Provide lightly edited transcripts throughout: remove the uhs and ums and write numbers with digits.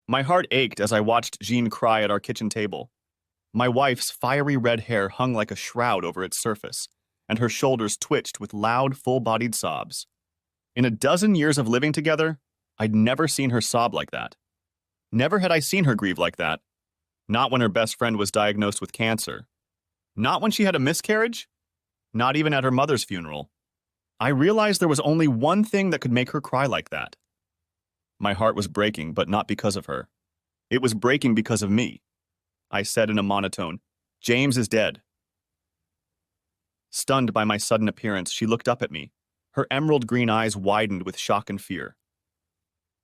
My heart ached as I watched Jean cry at our kitchen table. My wife's fiery red hair hung like a shroud over its surface, and her shoulders twitched with loud, full-bodied sobs. In a dozen years of living together, I'd never seen her sob like that. Never had I seen her grieve like that. Not when her best friend was diagnosed with cancer. Not when she had a miscarriage. Not even at her mother's funeral. I realized there was only one thing that could make her cry like that. My heart was breaking, but not because of her. It was breaking because of me. I said in a monotone, "James is dead." Stunned by my sudden appearance, she looked up at me. Her emerald green eyes widened with shock and fear.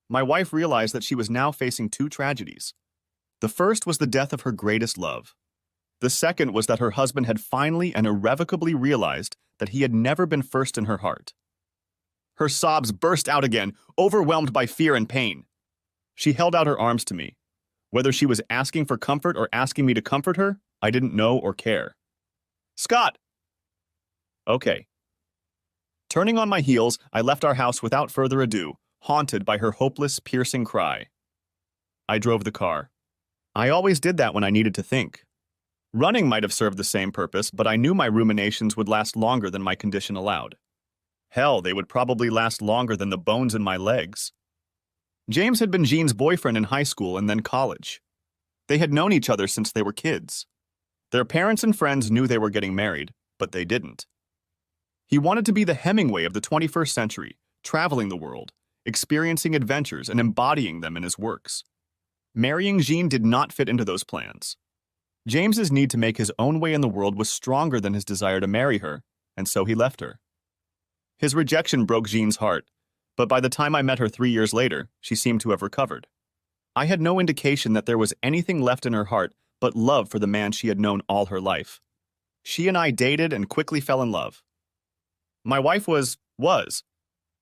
My wife realized that she was now facing two tragedies. The first was the death of her greatest love. The second was that her husband had finally and irrevocably realized that he had never been first in her heart. Her sobs burst out again, overwhelmed by fear and pain. She held out her arms to me. Whether she was asking for comfort or asking me to comfort her, I didn't know or care. "Scott!" "Okay." Turning on my heels, I left our house without further ado, haunted by her hopeless, piercing cry. I drove the car. I always did that when I needed to think. Running might have served the same purpose, but I knew my ruminations would last longer than my condition allowed. Hell, they would probably last longer than the bones in my legs. James had been Jean's boyfriend in high school and then college. They had known each other since they were kids. Their parents and friends knew they were getting married, but they didn't. He wanted to be the Hemingway of the 21st century, traveling the world, experiencing adventures and embodying them in his works. Marrying Jean did not fit into those plans. James's need to make his own way in the world was stronger than his desire to marry her, and so he left her. His rejection broke Jean's heart, but by the time I met her 3 years later, she seemed to have recovered. I had no indication that there was anything left in her heart but love for the man she had known all her life. She and I dated and quickly fell in love. My wife was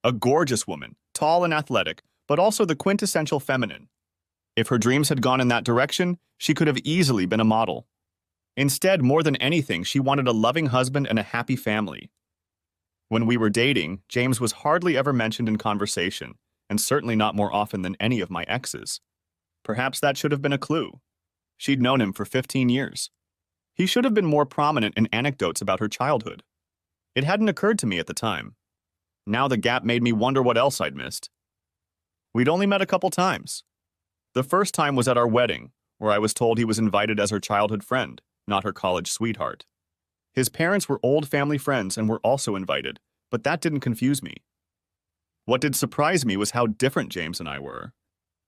a gorgeous woman, tall and athletic, but also the quintessential feminine. If her dreams had gone in that direction, she could have easily been a model. Instead, more than anything, she wanted a loving husband and a happy family. When we were dating, James was hardly ever mentioned in conversation, and certainly not more often than any of my exes. Perhaps that should have been a clue. She'd known him for 15 years. He should have been more prominent in anecdotes about her childhood. It hadn't occurred to me at the time. Now the gap made me wonder what else I'd missed. We'd only met a couple times. The first time was at our wedding, where I was told he was invited as her childhood friend, not her college sweetheart. His parents were old family friends and were also invited, but that didn't confuse me. What did surprise me was how different James and I were.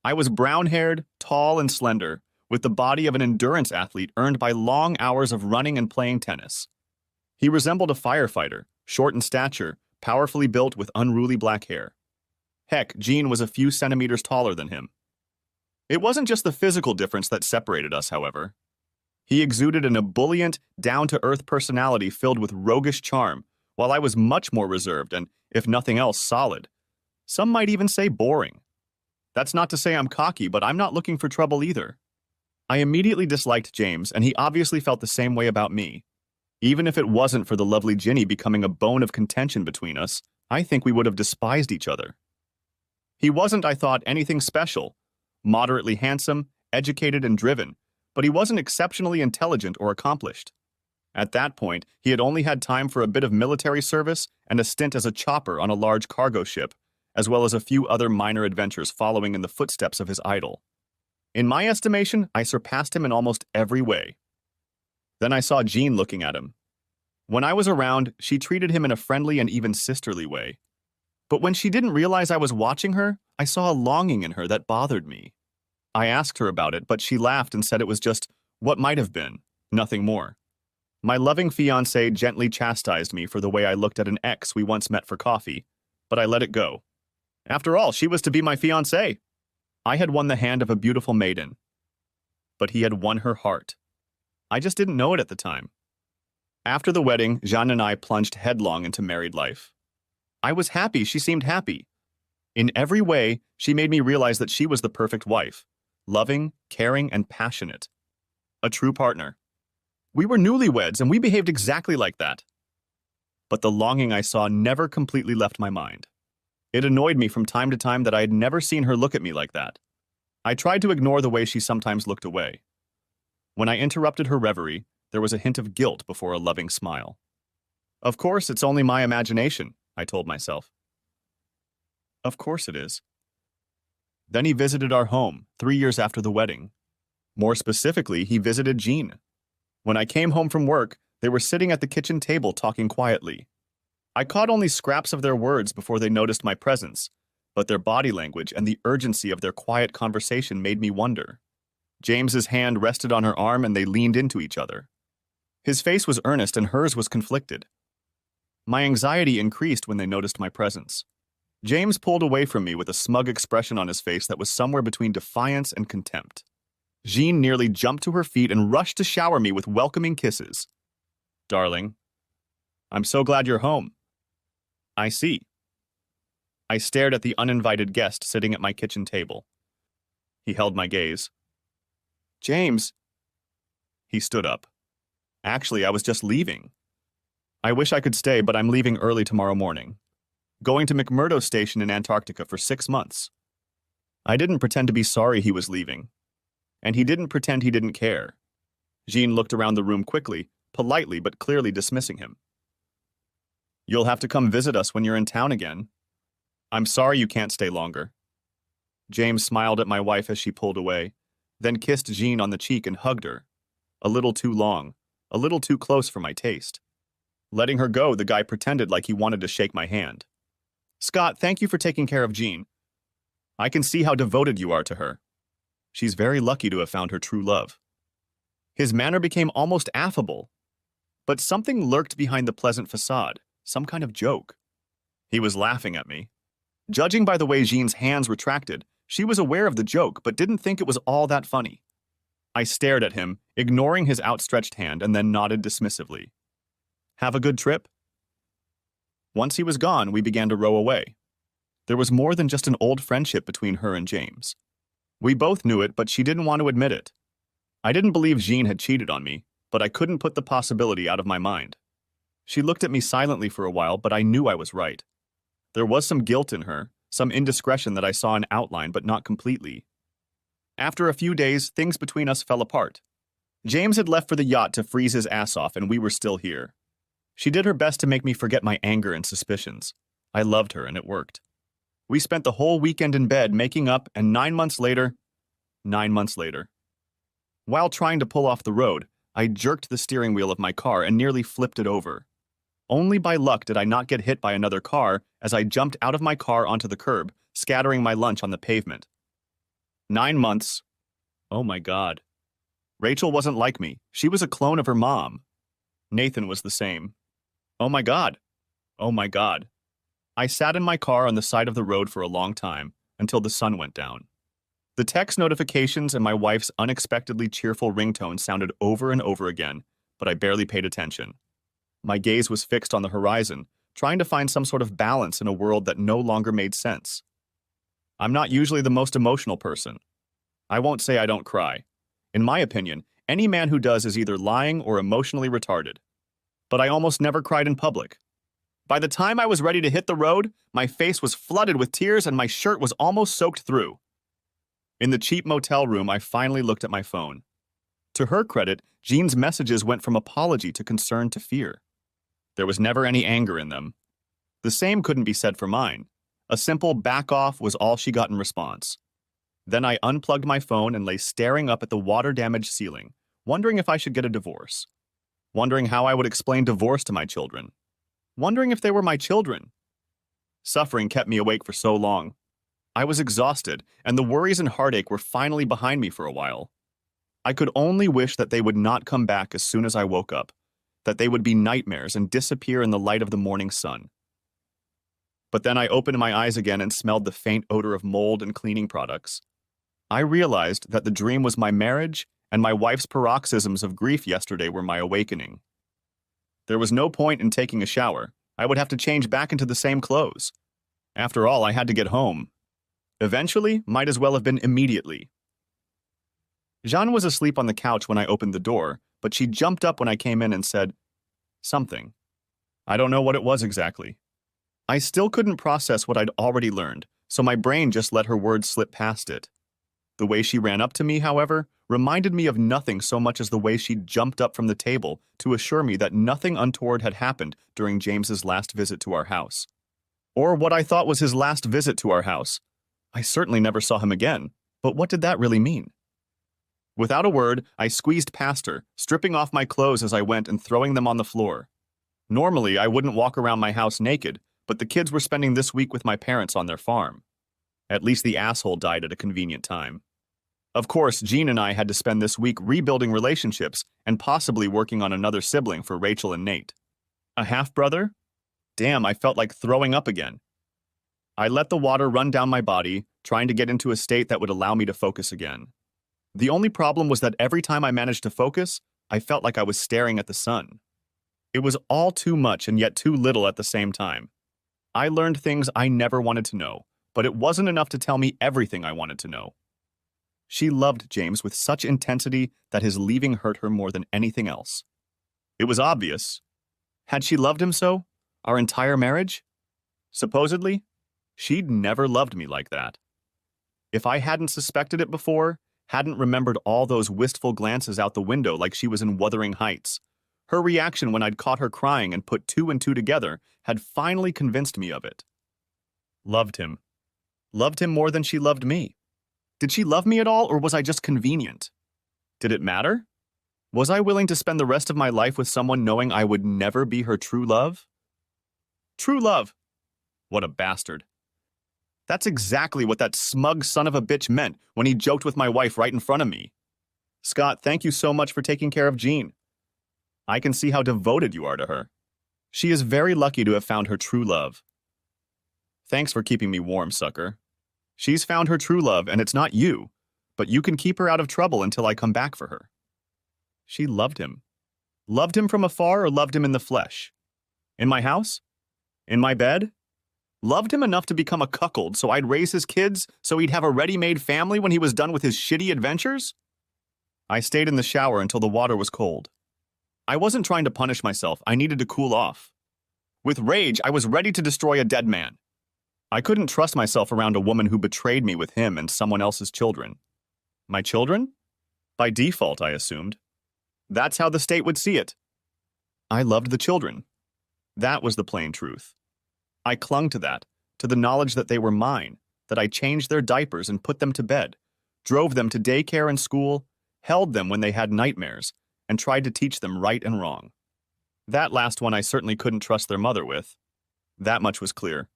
I was brown-haired, tall and slender, with the body of an endurance athlete earned by long hours of running and playing tennis. He resembled a firefighter, short in stature, powerfully built with unruly black hair. Heck, Jean was a few centimeters taller than him. It wasn't just the physical difference that separated us, however. He exuded an ebullient, down-to-earth personality filled with roguish charm, while I was much more reserved and, if nothing else, solid. Some might even say boring. That's not to say I'm cocky, but I'm not looking for trouble either. I immediately disliked James, and he obviously felt the same way about me. Even if it wasn't for the lovely Ginny becoming a bone of contention between us, I think we would have despised each other. He wasn't, I thought, anything special. Moderately handsome, educated, and driven, but he wasn't exceptionally intelligent or accomplished. At that point, he had only had time for a bit of military service and a stint as a chopper on a large cargo ship, as well as a few other minor adventures following in the footsteps of his idol. In my estimation, I surpassed him in almost every way. Then I saw Jean looking at him. When I was around, she treated him in a friendly and even sisterly way. But when she didn't realize I was watching her, I saw a longing in her that bothered me. I asked her about it, but she laughed and said it was just what might have been, nothing more. My loving fiancé gently chastised me for the way I looked at an ex we once met for coffee, but I let it go. After all, she was to be my fiancé. I had won the hand of a beautiful maiden, but he had won her heart. I just didn't know it at the time. After the wedding, Jeanne and I plunged headlong into married life. I was happy she seemed happy. In every way, she made me realize that she was the perfect wife, loving, caring, and passionate. A true partner. We were newlyweds, and we behaved exactly like that. But the longing I saw never completely left my mind. It annoyed me from time to time that I had never seen her look at me like that. I tried to ignore the way she sometimes looked away. When I interrupted her reverie, there was a hint of guilt before a loving smile. Of course, it's only my imagination, I told myself. Of course it is. Then he visited our home, 3 years after the wedding. More specifically, he visited Jean. When I came home from work, they were sitting at the kitchen table talking quietly. I caught only scraps of their words before they noticed my presence, but their body language and the urgency of their quiet conversation made me wonder. James's hand rested on her arm and they leaned into each other. His face was earnest and hers was conflicted. My anxiety increased when they noticed my presence. James pulled away from me with a smug expression on his face that was somewhere between defiance and contempt. Jean nearly jumped to her feet and rushed to shower me with welcoming kisses. Darling, I'm so glad you're home. I see. I stared at the uninvited guest sitting at my kitchen table. He held my gaze. James. He stood up. Actually, I was just leaving. I wish I could stay, but I'm leaving early tomorrow morning. Going to McMurdo Station in Antarctica for 6 months. I didn't pretend to be sorry he was leaving. And he didn't pretend he didn't care. Jean looked around the room quickly, politely but clearly dismissing him. You'll have to come visit us when you're in town again. I'm sorry you can't stay longer. James smiled at my wife as she pulled away, then kissed Jean on the cheek and hugged her. A little too long, a little too close for my taste. Letting her go, the guy pretended like he wanted to shake my hand. Scott, thank you for taking care of Jean. I can see how devoted you are to her. She's very lucky to have found her true love. His manner became almost affable, but something lurked behind the pleasant facade, some kind of joke. He was laughing at me. Judging by the way Jean's hands retracted, she was aware of the joke but didn't think it was all that funny. I stared at him, ignoring his outstretched hand, and then nodded dismissively. Have a good trip? Once he was gone, we began to row away. There was more than just an old friendship between her and James. We both knew it, but she didn't want to admit it. I didn't believe Jean had cheated on me, but I couldn't put the possibility out of my mind. She looked at me silently for a while, but I knew I was right. There was some guilt in her, some indiscretion that I saw in outline, but not completely. After a few days, things between us fell apart. James had left for the yacht to freeze his ass off, and we were still here. She did her best to make me forget my anger and suspicions. I loved her, and it worked. We spent the whole weekend in bed making up, and 9 months later... While trying to pull off the road, I jerked the steering wheel of my car and nearly flipped it over. Only by luck did I not get hit by another car as I jumped out of my car onto the curb, scattering my lunch on the pavement. 9 months. Oh my God. Rachel wasn't like me. She was a clone of her mom. Nathan was the same. Oh my God. Oh my God. I sat in my car on the side of the road for a long time, until the sun went down. The text notifications and my wife's unexpectedly cheerful ringtone sounded over and over again, but I barely paid attention. My gaze was fixed on the horizon, trying to find some sort of balance in a world that no longer made sense. I'm not usually the most emotional person. I won't say I don't cry. In my opinion, any man who does is either lying or emotionally retarded. But I almost never cried in public. By the time I was ready to hit the road, my face was flooded with tears and my shirt was almost soaked through. In the cheap motel room, I finally looked at my phone. To her credit, Jean's messages went from apology to concern to fear. There was never any anger in them. The same couldn't be said for mine. A simple back off was all she got in response. Then I unplugged my phone and lay staring up at the water-damaged ceiling, wondering if I should get a divorce. Wondering how I would explain divorce to my children. Wondering if they were my children. Suffering kept me awake for so long. I was exhausted, and the worries and heartache were finally behind me for a while. I could only wish that they would not come back as soon as I woke up, that they would be nightmares and disappear in the light of the morning sun. But then I opened my eyes again and smelled the faint odor of mold and cleaning products. I realized that the dream was my marriage, and my wife's paroxysms of grief yesterday were my awakening. There was no point in taking a shower. I would have to change back into the same clothes. After all, I had to get home. Eventually, might as well have been immediately. Jeanne was asleep on the couch when I opened the door, but she jumped up when I came in and said something. I don't know what it was exactly. I still couldn't process what I'd already learned, so my brain just let her words slip past it. The way she ran up to me, however, reminded me of nothing so much as the way she jumped up from the table to assure me that nothing untoward had happened during James's last visit to our house. Or what I thought was his last visit to our house. I certainly never saw him again, but what did that really mean? Without a word, I squeezed past her, stripping off my clothes as I went and throwing them on the floor. Normally, I wouldn't walk around my house naked, but the kids were spending this week with my parents on their farm. At least the asshole died at a convenient time. Of course, Jean and I had to spend this week rebuilding relationships and possibly working on another sibling for Rachel and Nate. A half-brother? Damn, I felt like throwing up again. I let the water run down my body, trying to get into a state that would allow me to focus again. The only problem was that every time I managed to focus, I felt like I was staring at the sun. It was all too much and yet too little at the same time. I learned things I never wanted to know, but it wasn't enough to tell me everything I wanted to know. She loved James with such intensity that his leaving hurt her more than anything else. It was obvious. Had she loved him so? Our entire marriage? Supposedly, she'd never loved me like that. If I hadn't suspected it before, hadn't remembered all those wistful glances out the window like she was in Wuthering Heights, her reaction when I'd caught her crying and put two and two together had finally convinced me of it. Loved him. Loved him more than she loved me. Did she love me at all, or was I just convenient? Did it matter? Was I willing to spend the rest of my life with someone knowing I would never be her true love? True love. What a bastard. That's exactly what that smug son of a bitch meant when he joked with my wife right in front of me. Scott, thank you so much for taking care of Jean. I can see how devoted you are to her. She is very lucky to have found her true love. Thanks for keeping me warm, sucker. She's found her true love, and it's not you, but you can keep her out of trouble until I come back for her. She loved him. Loved him from afar or loved him in the flesh? In my house? In my bed? Loved him enough to become a cuckold so I'd raise his kids so he'd have a ready-made family when he was done with his shitty adventures? I stayed in the shower until the water was cold. I wasn't trying to punish myself, I needed to cool off. With rage, I was ready to destroy a dead man. I couldn't trust myself around a woman who betrayed me with him and someone else's children. My children? By default, I assumed. That's how the state would see it. I loved the children. That was the plain truth. I clung to that, to the knowledge that they were mine, that I changed their diapers and put them to bed, drove them to daycare and school, held them when they had nightmares, and tried to teach them right and wrong. That last one I certainly couldn't trust their mother with. That much was clear.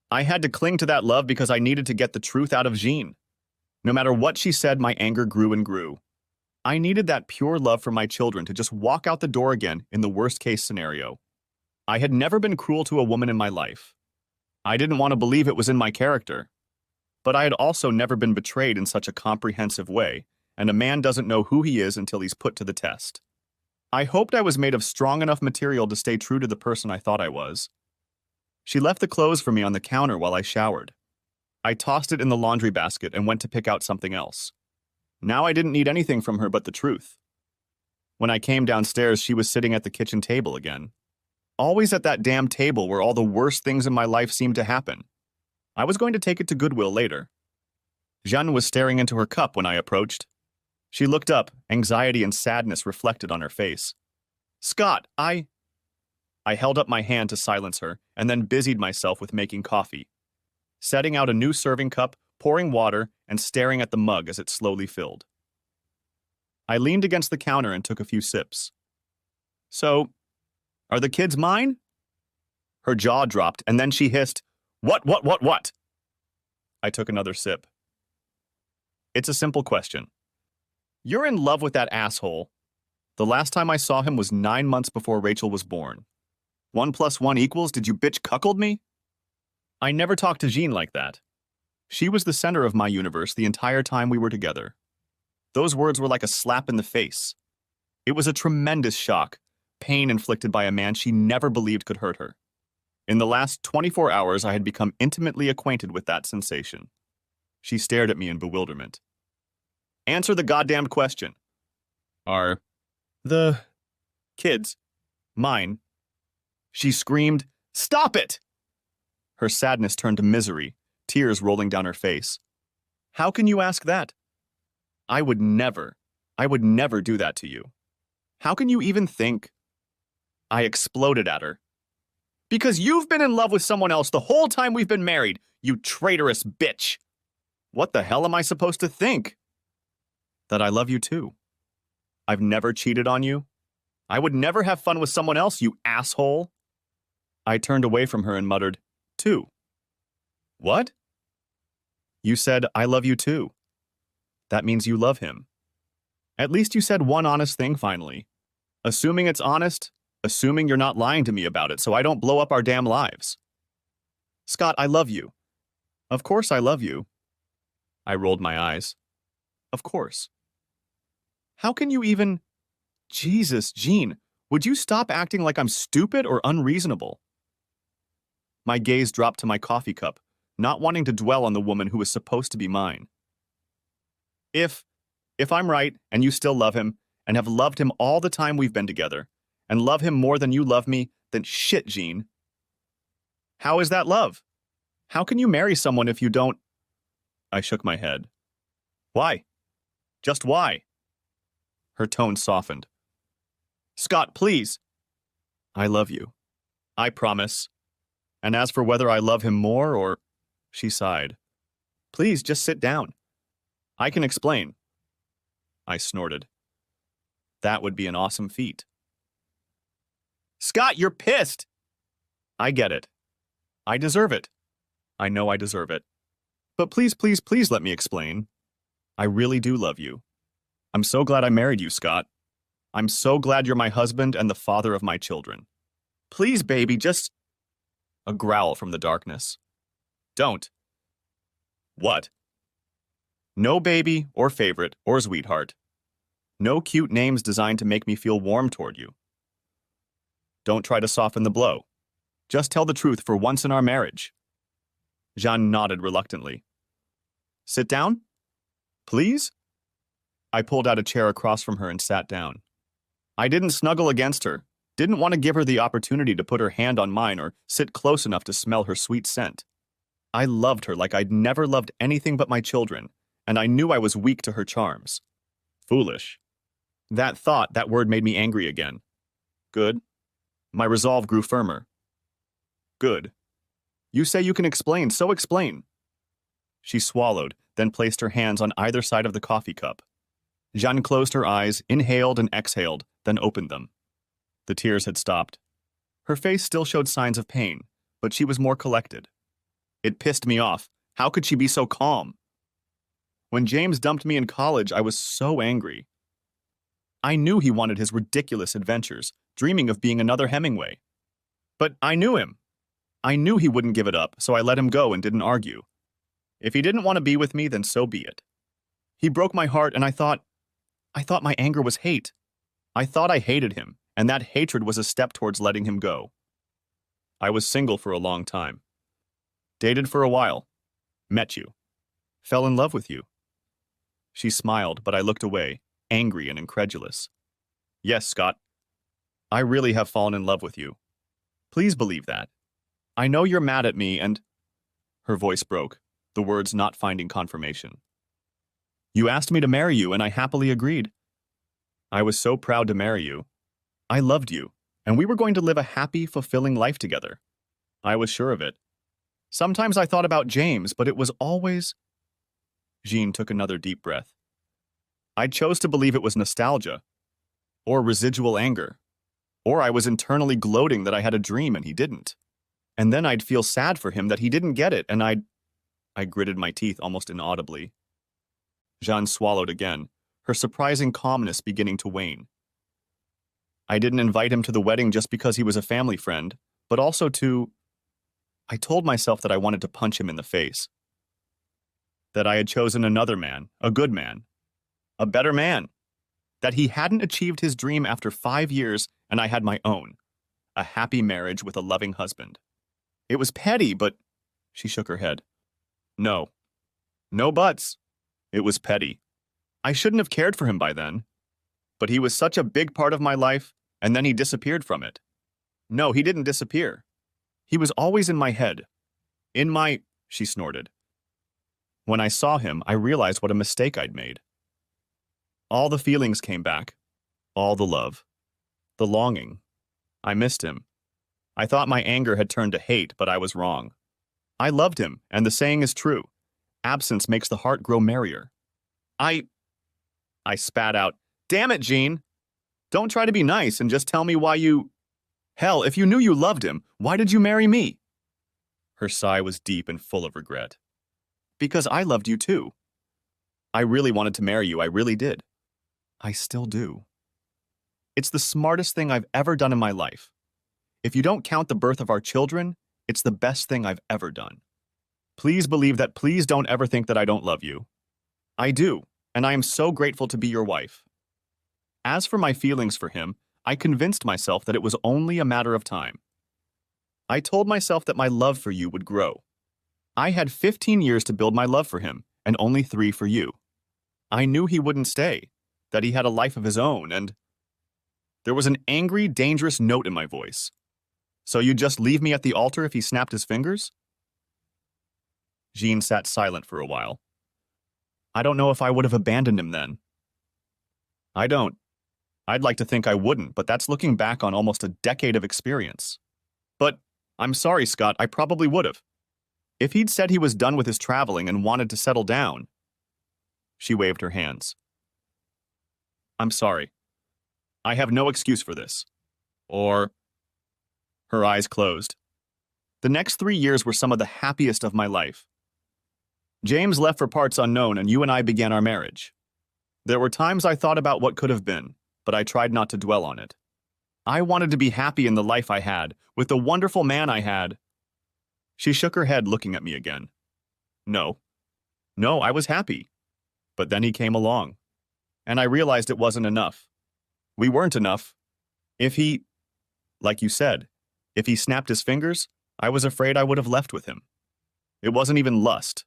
I had to cling to that love because I needed to get the truth out of Jean. No matter what she said, my anger grew and grew. I needed that pure love for my children to just walk out the door again in the worst-case scenario. I had never been cruel to a woman in my life. I didn't want to believe it was in my character. But I had also never been betrayed in such a comprehensive way, and a man doesn't know who he is until he's put to the test. I hoped I was made of strong enough material to stay true to the person I thought I was. She left the clothes for me on the counter while I showered. I tossed it in the laundry basket and went to pick out something else. Now I didn't need anything from her but the truth. When I came downstairs, she was sitting at the kitchen table again. Always at that damn table where all the worst things in my life seemed to happen. I was going to take it to Goodwill later. Jeanne was staring into her cup when I approached. She looked up, anxiety and sadness reflected on her face. Scott, I held up my hand to silence her, and then busied myself with making coffee. Setting out a new serving cup, pouring water, and staring at the mug as it slowly filled. I leaned against the counter and took a few sips. So, are the kids mine? Her jaw dropped, and then she hissed, What? I took another sip. It's a simple question. You're in love with that asshole. The last time I saw him was 9 months before Rachel was born. 1 + 1 = did you bitch cuckold me? I never talked to Jean like that. She was the center of my universe the entire time we were together. Those words were like a slap in the face. It was a tremendous shock, pain inflicted by a man she never believed could hurt her. In the last 24 hours, I had become intimately acquainted with that sensation. She stared at me in bewilderment. Answer the goddamned question. Are the kids mine? She screamed, Stop it! Her sadness turned to misery, tears rolling down her face. How can you ask that? I would never, I would never do that to you. How can you even think? I exploded at her. Because you've been in love with someone else the whole time we've been married, you traitorous bitch. What the hell am I supposed to think? That I love you too. I've never cheated on you. I would never have fun with someone else, you asshole. I turned away from her and muttered, too. What? You said, I love you too. That means you love him. At least you said one honest thing finally. Assuming it's honest, assuming you're not lying to me about it so I don't blow up our damn lives. Scott, I love you. Of course I love you. I rolled my eyes. Of course. How can you even... Jesus, Jean, would you stop acting like I'm stupid or unreasonable? My gaze dropped to my coffee cup, not wanting to dwell on the woman who was supposed to be mine. If I'm right and you still love him and have loved him all the time we've been together and love him more than you love me, then shit, Jean. How is that love? How can you marry someone if you don't... I shook my head. Why? Just why? Her tone softened. Scott, please. I love you. I promise. And as for whether I love him more or... She sighed. Please, just sit down. I can explain. I snorted. That would be an awesome feat. Scott, you're pissed! I get it. I deserve it. I know I deserve it. But please, please, please let me explain. I really do love you. I'm so glad I married you, Scott. I'm so glad you're my husband and the father of my children. Please, baby, just... A growl from the darkness. Don't. What? No baby, or favorite, or sweetheart. No cute names designed to make me feel warm toward you. Don't try to soften the blow. Just tell the truth for once in our marriage. Jean nodded reluctantly. Sit down? Please? I pulled out a chair across from her and sat down. I didn't snuggle against her, didn't want to give her the opportunity to put her hand on mine or sit close enough to smell her sweet scent. I loved her like I'd never loved anything but my children, and I knew I was weak to her charms. Foolish. That thought, that word made me angry again. Good. My resolve grew firmer. Good. You say you can explain, so explain. She swallowed, then placed her hands on either side of the coffee cup. Jeanne closed her eyes, inhaled and exhaled, then opened them. The tears had stopped. Her face still showed signs of pain, but she was more collected. It pissed me off. How could she be so calm? When James dumped me in college, I was so angry. I knew he wanted his ridiculous adventures, dreaming of being another Hemingway. But I knew him. I knew he wouldn't give it up, so I let him go and didn't argue. If he didn't want to be with me, then so be it. He broke my heart, and I thought my anger was hate. I thought I hated him, and that hatred was a step towards letting him go. I was single for a long time. Dated for a while. Met you. Fell in love with you. She smiled, but I looked away, angry and incredulous. Yes, Scott. I really have fallen in love with you. Please believe that. I know you're mad at me and... Her voice broke, the words not finding confirmation. You asked me to marry you, and I happily agreed. I was so proud to marry you. I loved you, and we were going to live a happy, fulfilling life together. I was sure of it. Sometimes I thought about James, but it was always... Jean took another deep breath. I chose to believe it was nostalgia, or residual anger, or I was internally gloating that I had a dream and he didn't. And then I'd feel sad for him that he didn't get it, and I gritted my teeth almost inaudibly. Jeanne swallowed again, her surprising calmness beginning to wane. I didn't invite him to the wedding just because he was a family friend, but also to... I told myself that I wanted to punch him in the face. That I had chosen another man, a good man, a better man. That he hadn't achieved his dream after 5 years and I had my own, a happy marriage with a loving husband. It was petty, but... She shook her head. No. No buts. It was petty. I shouldn't have cared for him by then. But he was such a big part of my life, and then he disappeared from it. No, he didn't disappear. He was always in my head. In my... She snorted. When I saw him, I realized what a mistake I'd made. All the feelings came back. All the love. The longing. I missed him. I thought my anger had turned to hate, but I was wrong. I loved him, and the saying is true. Absence makes the heart grow merrier. I spat out, "Damn it, Jean! Don't try to be nice and just tell me why you... Hell, if you knew you loved him, why did you marry me?" Her sigh was deep and full of regret. "Because I loved you too. I really wanted to marry you, I really did. I still do. It's the smartest thing I've ever done in my life. If you don't count the birth of our children, it's the best thing I've ever done. Please believe that. Please don't ever think that I don't love you. I do, and I am so grateful to be your wife." As for my feelings for him, I convinced myself that it was only a matter of time. I told myself that my love for you would grow. I had 15 years to build my love for him, and only 3 for you. I knew he wouldn't stay, that he had a life of his own, and... There was an angry, dangerous note in my voice. "So you'd just leave me at the altar if he snapped his fingers?" Jean sat silent for a while. "I don't know if I would have abandoned him then." "I don't. I'd like to think I wouldn't, but that's looking back on almost a decade of experience. But I'm sorry, Scott, I probably would have. If he'd said he was done with his traveling and wanted to settle down..." She waved her hands. "I'm sorry. I have no excuse for this. Or..." Her eyes closed. The next 3 years were some of the happiest of my life. James left for parts unknown, and you and I began our marriage. There were times I thought about what could have been, but I tried not to dwell on it. I wanted to be happy in the life I had, with the wonderful man I had. She shook her head, looking at me again. No, I was happy. But then he came along, and I realized it wasn't enough. We weren't enough. Like you said, if he snapped his fingers, I was afraid I would have left with him. It wasn't even lust.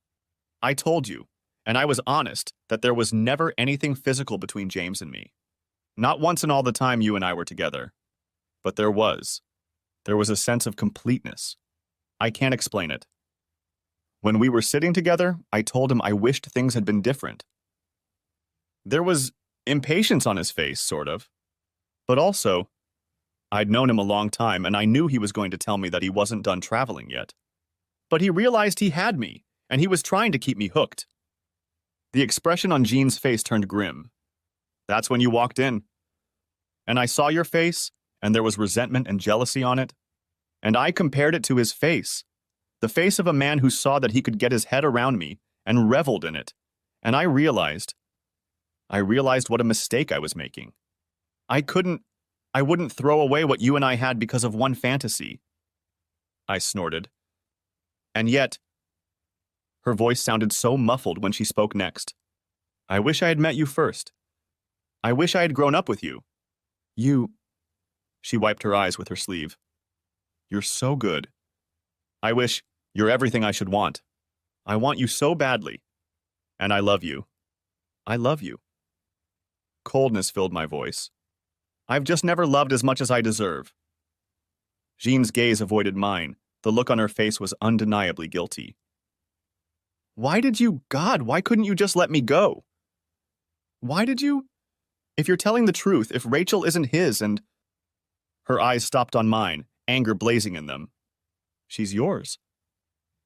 I told you, and I was honest, that there was never anything physical between James and me. Not once in all the time you and I were together. But there was. There was a sense of completeness. I can't explain it. When we were sitting together, I told him I wished things had been different. There was impatience on his face, sort of. But also, I'd known him a long time, and I knew he was going to tell me that he wasn't done traveling yet. But he realized he had me, and he was trying to keep me hooked. The expression on Jean's face turned grim. That's when you walked in. And I saw your face, and there was resentment and jealousy on it. And I compared it to his face, the face of a man who saw that he could get his head around me and reveled in it. And I realized what a mistake I was making. I wouldn't throw away what you and I had because of one fantasy. I snorted. And yet, her voice sounded so muffled when she spoke next. I wish I had met you first. I wish I had grown up with you. She wiped her eyes with her sleeve. You're so good. I wish you're everything I should want. I want you so badly. And I love you. I love you. Coldness filled my voice. I've just never loved as much as I deserve. Jean's gaze avoided mine. The look on her face was undeniably guilty. Why couldn't you just let me go? Why did you? If you're telling the truth, if Rachel isn't his and... Her eyes stopped on mine, anger blazing in them. She's yours.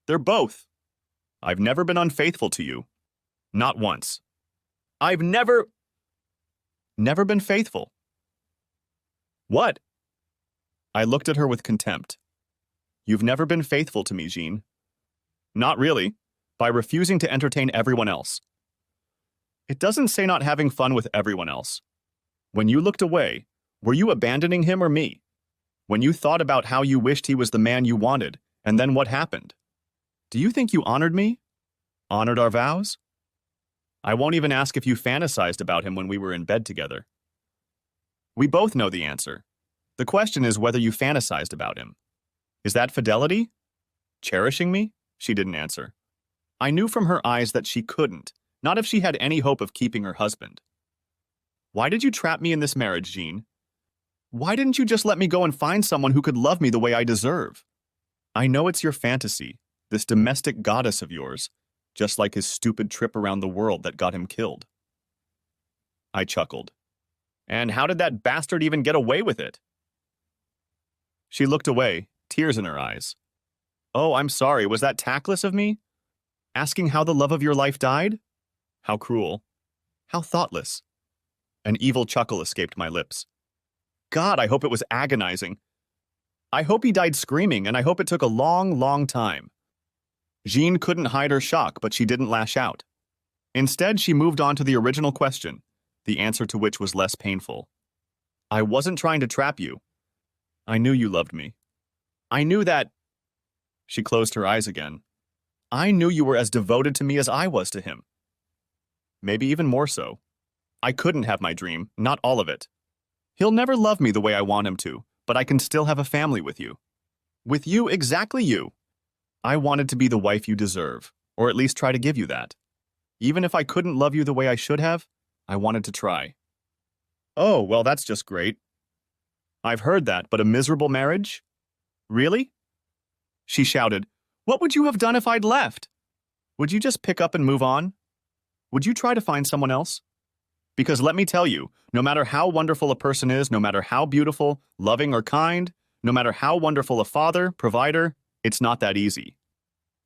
They're both. I've never been unfaithful to you. Not once. I've never been faithful. What? I looked at her with contempt. You've never been faithful to me, Jean. Not really. By refusing to entertain everyone else. It doesn't say not having fun with everyone else. When you looked away, were you abandoning him or me? When you thought about how you wished he was the man you wanted, and then what happened? Do you think you honored me? Honored our vows? I won't even ask if you fantasized about him when we were in bed together. We both know the answer. The question is whether you fantasized about him. Is that fidelity? Cherishing me? She didn't answer. I knew from her eyes that she couldn't, not if she had any hope of keeping her husband. Why did you trap me in this marriage, Jean? Why didn't you just let me go and find someone who could love me the way I deserve? I know it's your fantasy, this domestic goddess of yours, just like his stupid trip around the world that got him killed. I chuckled. And how did that bastard even get away with it? She looked away, tears in her eyes. Oh, I'm sorry, was that tactless of me? Asking how the love of your life died? How cruel. How thoughtless. An evil chuckle escaped my lips. God, I hope it was agonizing. I hope he died screaming, and I hope it took a long, long time. Jean couldn't hide her shock, but she didn't lash out. Instead, she moved on to the original question, the answer to which was less painful. I wasn't trying to trap you. I knew you loved me. I knew that... She closed her eyes again. I knew you were as devoted to me as I was to him. Maybe even more so. I couldn't have my dream, not all of it. He'll never love me the way I want him to, but I can still have a family with you. With you, exactly you. I wanted to be the wife you deserve, or at least try to give you that. Even if I couldn't love you the way I should have, I wanted to try. Oh, well, that's just great. I've heard that, but a miserable marriage? Really? She shouted, What would you have done if I'd left? Would you just pick up and move on? Would you try to find someone else? Because let me tell you, no matter how wonderful a person is, no matter how beautiful, loving, or kind, no matter how wonderful a father, provider, it's not that easy.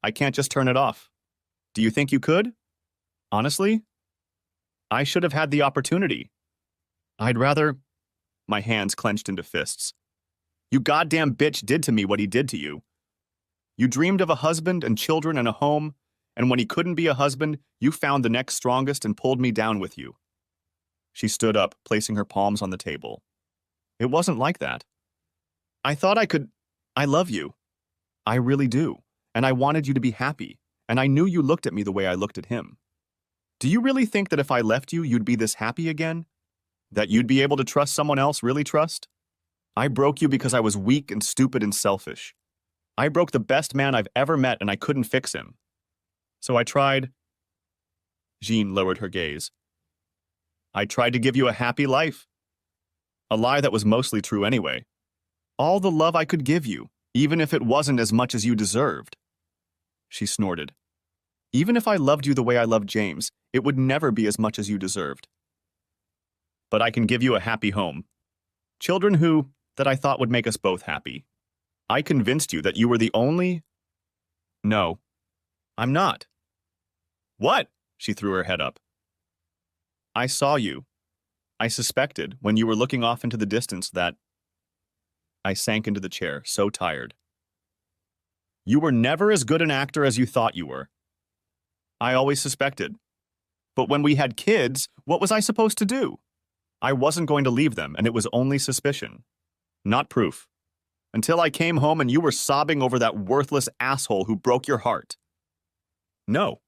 I can't just turn it off. Do you think you could? Honestly? I should have had the opportunity. I'd rather... My hands clenched into fists. You goddamn bitch did to me what he did to you. You dreamed of a husband and children and a home, and when he couldn't be a husband, you found the next strongest and pulled me down with you. She stood up, placing her palms on the table. It wasn't like that. I thought I could... I love you. I really do. And I wanted you to be happy. And I knew you looked at me the way I looked at him. Do you really think that if I left you, you'd be this happy again? That you'd be able to trust someone else really trust? I broke you because I was weak and stupid and selfish. I broke the best man I've ever met and I couldn't fix him. So I tried... Jean lowered her gaze. I tried to give you a happy life. A lie that was mostly true anyway. All the love I could give you, even if it wasn't as much as you deserved. She snorted. Even if I loved you the way I loved James, it would never be as much as you deserved. But I can give you a happy home. Children that I thought would make us both happy. I convinced you that you were the only... No, I'm not. What? She threw her head up. I saw you. I suspected, when you were looking off into the distance, that... I sank into the chair, so tired. You were never as good an actor as you thought you were. I always suspected. But when we had kids, what was I supposed to do? I wasn't going to leave them, and it was only suspicion. Not proof. Until I came home and you were sobbing over that worthless asshole who broke your heart. No.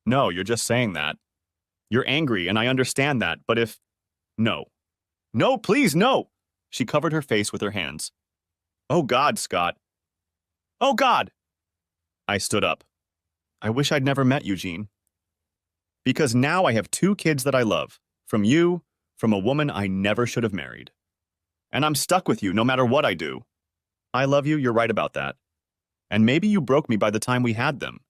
No, you're just saying that. You're angry, and I understand that, but if... No. No, please, no! She covered her face with her hands. Oh God, Scott. Oh God! I stood up. I wish I'd never met you, Jean. Because now I have 2 kids that I love. From you, from a woman I never should have married. And I'm stuck with you no matter what I do. I love you, you're right about that. And maybe you broke me by the time we had them.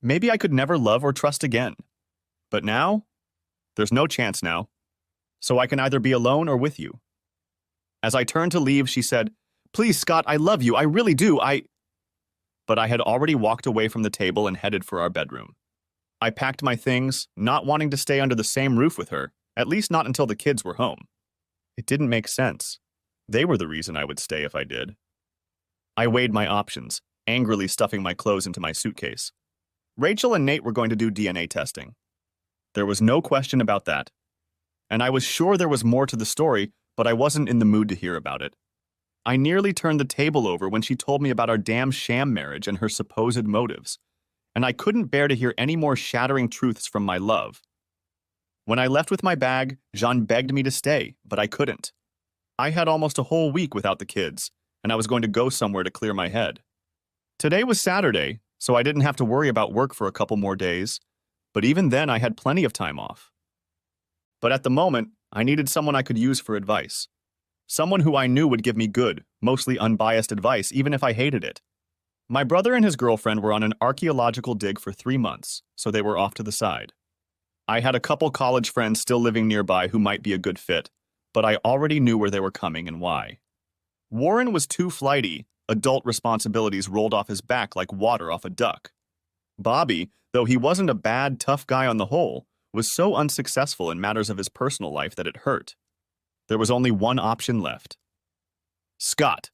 Maybe I could never love or trust again. But now? There's no chance now. So I can either be alone or with you. As I turned to leave, she said, Please, Scott, I love you, I really do, But I had already walked away from the table and headed for our bedroom. I packed my things, not wanting to stay under the same roof with her, at least not until the kids were home. It didn't make sense. They were the reason I would stay if I did. I weighed my options, angrily stuffing my clothes into my suitcase. Rachel and Nate were going to do DNA testing. There was no question about that. And I was sure there was more to the story, but I wasn't in the mood to hear about it. I nearly turned the table over when she told me about our damn sham marriage and her supposed motives, and I couldn't bear to hear any more shattering truths from my love. When I left with my bag, Jean begged me to stay, but I couldn't. I had almost a whole week without the kids, and I was going to go somewhere to clear my head. Today was Saturday, so I didn't have to worry about work for a couple more days, but even then I had plenty of time off. But at the moment, I needed someone I could use for advice. Someone who I knew would give me good, mostly unbiased advice, even if I hated it. My brother and his girlfriend were on an archaeological dig for 3 months, so they were off to the side. I had a couple college friends still living nearby who might be a good fit, but I already knew where they were coming and why. Warren was too flighty, adult responsibilities rolled off his back like water off a duck. Bobby, though he wasn't a bad, tough guy on the whole, was so unsuccessful in matters of his personal life that it hurt. There was only one option left. Scott.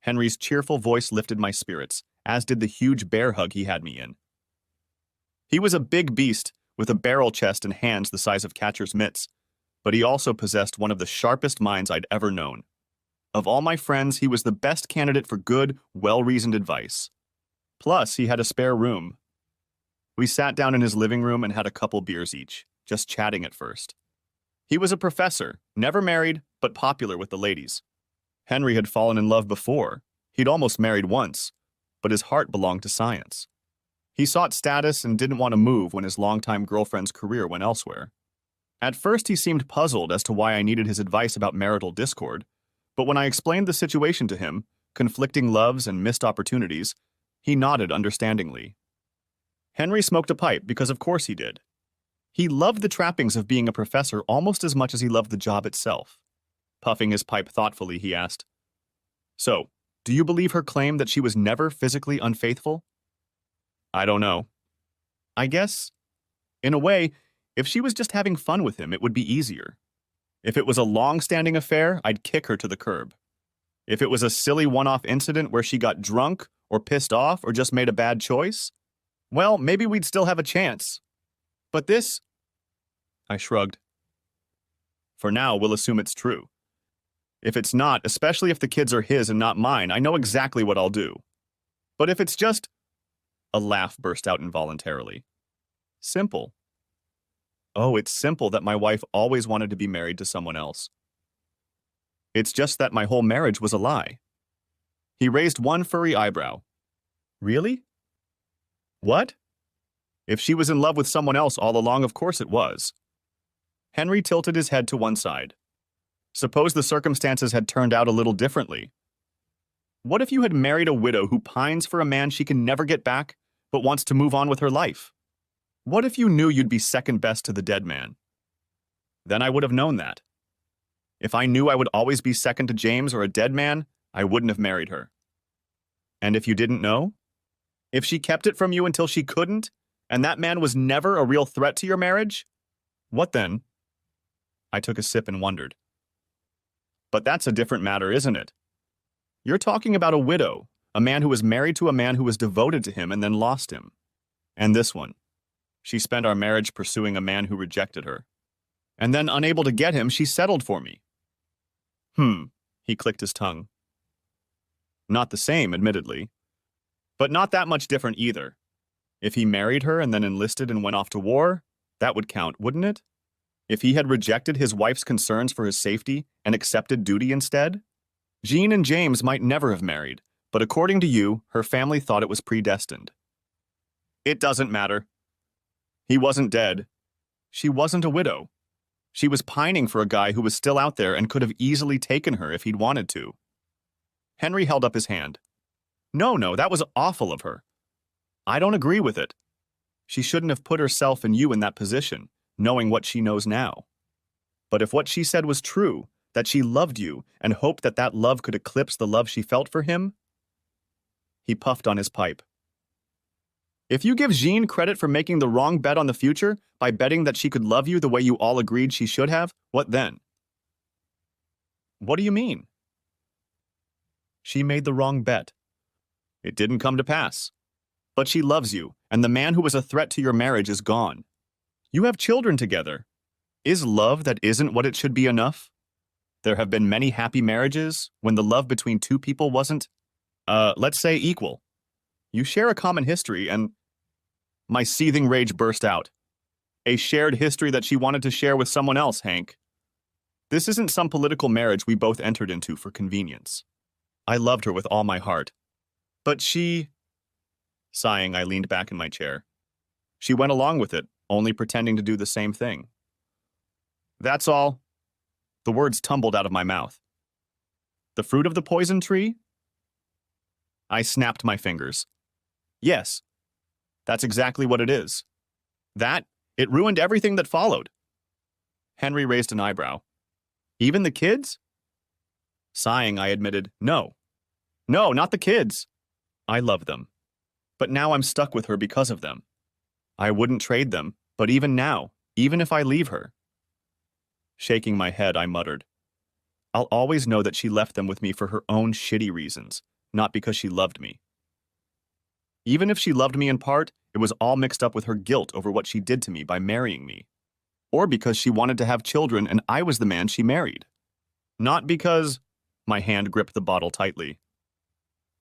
Henry's cheerful voice lifted my spirits, as did the huge bear hug he had me in. He was a big beast, with a barrel chest and hands the size of catcher's mitts, but he also possessed one of the sharpest minds I'd ever known. Of all my friends, he was the best candidate for good, well-reasoned advice. Plus, he had a spare room. We sat down in his living room and had a couple beers each, just chatting at first. He was a professor, never married, but popular with the ladies. Henry had fallen in love before. He'd almost married once, but his heart belonged to science. He sought status and didn't want to move when his longtime girlfriend's career went elsewhere. At first, he seemed puzzled as to why I needed his advice about marital discord, but when I explained the situation to him, conflicting loves and missed opportunities, he nodded understandingly. Henry smoked a pipe because of course he did. He loved the trappings of being a professor almost as much as he loved the job itself. Puffing his pipe thoughtfully, he asked, "So, do you believe her claim that she was never physically unfaithful?" "I don't know. I guess, in a way, if she was just having fun with him, it would be easier. If it was a long-standing affair, I'd kick her to the curb. If it was a silly one-off incident where she got drunk or pissed off or just made a bad choice, well, maybe we'd still have a chance. But this..." I shrugged. "For now, we'll assume it's true. If it's not, especially if the kids are his and not mine, I know exactly what I'll do. But if it's just..." A laugh burst out involuntarily. "Simple. Oh, it's simple that my wife always wanted to be married to someone else. It's just that my whole marriage was a lie." He raised one furry eyebrow. "Really? What? If she was in love with someone else all along, of course it was." Henry tilted his head to one side. "Suppose the circumstances had turned out a little differently. What if you had married a widow who pines for a man she can never get back, but wants to move on with her life? What if you knew you'd be second best to the dead man? Then I would have known that. If I knew I would always be second to James or a dead man, I wouldn't have married her. And if you didn't know? If she kept it from you until she couldn't, and that man was never a real threat to your marriage? What then?" I took a sip and wondered. "But that's a different matter, isn't it? You're talking about a widow, a man who was married to a man who was devoted to him and then lost him. And this one. She spent our marriage pursuing a man who rejected her. And then, unable to get him, she settled for me." He clicked his tongue. "Not the same, admittedly. But not that much different either. If he married her and then enlisted and went off to war, that would count, wouldn't it? If he had rejected his wife's concerns for his safety and accepted duty instead? Jean and James might never have married, but according to you, her family thought it was predestined. It doesn't matter. He wasn't dead. She wasn't a widow. She was pining for a guy who was still out there and could have easily taken her if he'd wanted to." Henry held up his hand. No, that was awful of her. I don't agree with it. She shouldn't have put herself and you in that position, knowing what she knows now. But if what she said was true, that she loved you and hoped that that love could eclipse the love she felt for him..." He puffed on his pipe. "If you give Jean credit for making the wrong bet on the future by betting that she could love you the way you all agreed she should have, what then?" "What do you mean?" "She made the wrong bet. It didn't come to pass. But she loves you, and the man who was a threat to your marriage is gone. You have children together. Is love that isn't what it should be enough? There have been many happy marriages when the love between two people wasn't, let's say, equal. You share a common history, and..." My seething rage burst out. "A shared history that she wanted to share with someone else, Hank. This isn't some political marriage we both entered into for convenience. I loved her with all my heart. But she..." Sighing, I leaned back in my chair. "She went along with it, only pretending to do the same thing. That's all." The words tumbled out of my mouth. "The fruit of the poison tree?" I snapped my fingers. Yes, that's exactly what it is. It ruined everything that followed. Henry raised an eyebrow. Even the kids? Sighing, I admitted, no. No, not the kids. I love them. But now I'm stuck with her because of them. I wouldn't trade them, but even now, even if I leave her. Shaking my head, I muttered, I'll always know that she left them with me for her own shitty reasons, not because she loved me. Even if she loved me in part, it was all mixed up with her guilt over what she did to me by marrying me. Or because she wanted to have children and I was the man she married. Not because... My hand gripped the bottle tightly.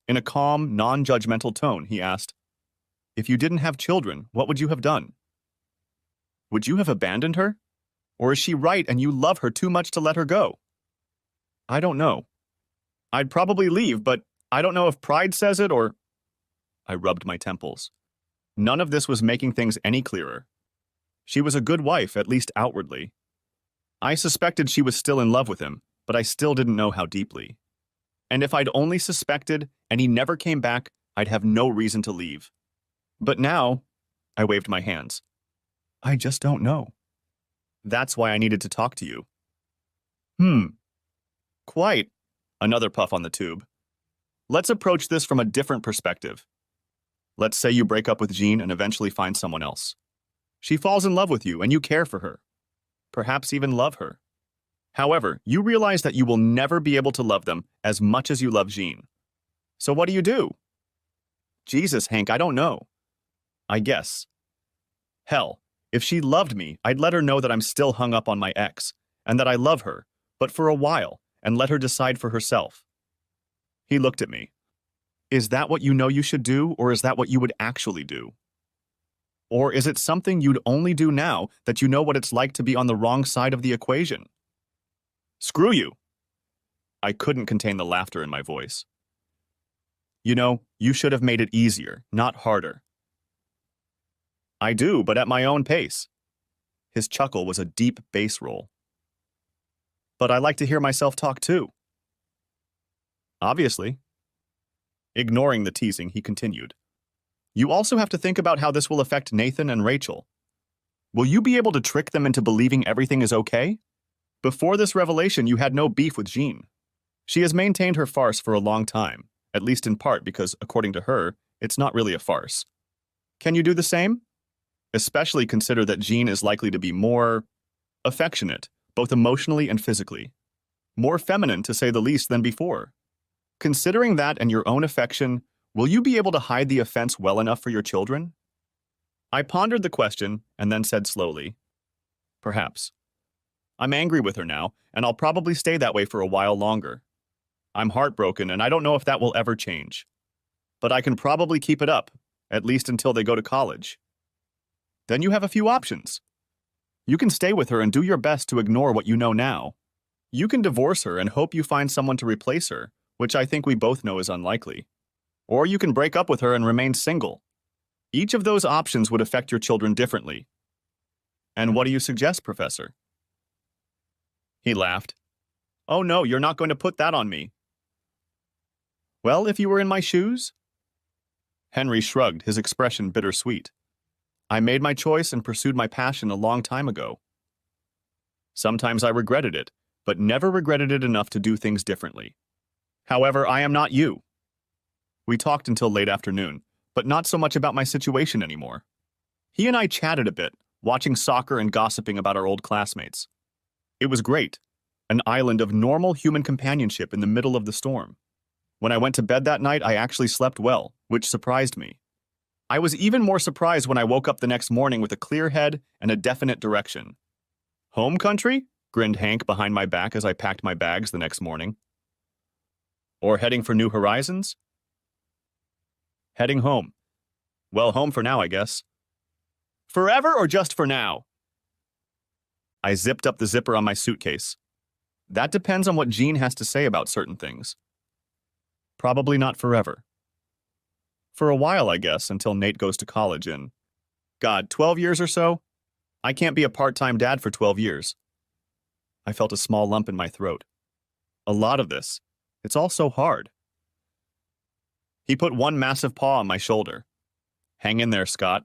In a calm, non-judgmental tone, he asked, If you didn't have children, what would you have done? Would you have abandoned her? Or is she right and you love her too much to let her go? I don't know. I'd probably leave, but I don't know if pride says it or... I rubbed my temples. None of this was making things any clearer. She was a good wife, at least outwardly. I suspected she was still in love with him, but I still didn't know how deeply. And if I'd only suspected and he never came back, I'd have no reason to leave. But now, I waved my hands. I just don't know. That's why I needed to talk to you. Quite. Another puff on the tube. Let's approach this from a different perspective. Let's say you break up with Jean and eventually find someone else. She falls in love with you and you care for her. Perhaps even love her. However, you realize that you will never be able to love them as much as you love Jean. So what do? Jesus, Hank, I don't know. I guess. Hell, if she loved me, I'd let her know that I'm still hung up on my ex, and that I love her, but for a while, and let her decide for herself. He looked at me. Is that what you know you should do, or is that what you would actually do? Or is it something you'd only do now that you know what it's like to be on the wrong side of the equation? Screw you! I couldn't contain the laughter in my voice. You know, you should have made it easier, not harder. I do, but at my own pace. His chuckle was a deep bass roll. But I like to hear myself talk too. Obviously. Ignoring the teasing, he continued. You also have to think about how this will affect Nathan and Rachel. Will you be able to trick them into believing everything is okay? Before this revelation, you had no beef with Jean. She has maintained her farce for a long time, at least in part because, according to her, it's not really a farce. Can you do the same? Especially consider that Jean is likely to be more affectionate, both emotionally and physically. More feminine, to say the least, than before. Considering that and your own affection, will you be able to hide the offense well enough for your children? I pondered the question and then said slowly, Perhaps. I'm angry with her now, and I'll probably stay that way for a while longer. I'm heartbroken, and I don't know if that will ever change. But I can probably keep it up, at least until they go to college. Then you have a few options. You can stay with her and do your best to ignore what you know now. You can divorce her and hope you find someone to replace her, which I think we both know is unlikely. Or you can break up with her and remain single. Each of those options would affect your children differently. And what do you suggest, Professor? He laughed. Oh no, you're not going to put that on me. Well, if you were in my shoes? Henry shrugged, his expression bittersweet. I made my choice and pursued my passion a long time ago. Sometimes I regretted it, but never regretted it enough to do things differently. However, I am not you. We talked until late afternoon, but not so much about my situation anymore. He and I chatted a bit, watching soccer and gossiping about our old classmates. It was great, an island of normal human companionship in the middle of the storm. When I went to bed that night, I actually slept well, which surprised me. I was even more surprised when I woke up the next morning with a clear head and a definite direction. Home country? Grinned Hank behind my back as I packed my bags the next morning. Or heading for new horizons? Heading home. Well, home for now, I guess. Forever or just for now? I zipped up the zipper on my suitcase. That depends on what Jean has to say about certain things. Probably not forever. For a while, I guess, until Nate goes to college in, 12 years or so? I can't be a part-time dad for 12 years. I felt a small lump in my throat. A lot of this. It's all so hard. He put one massive paw on my shoulder. Hang in there, Scott.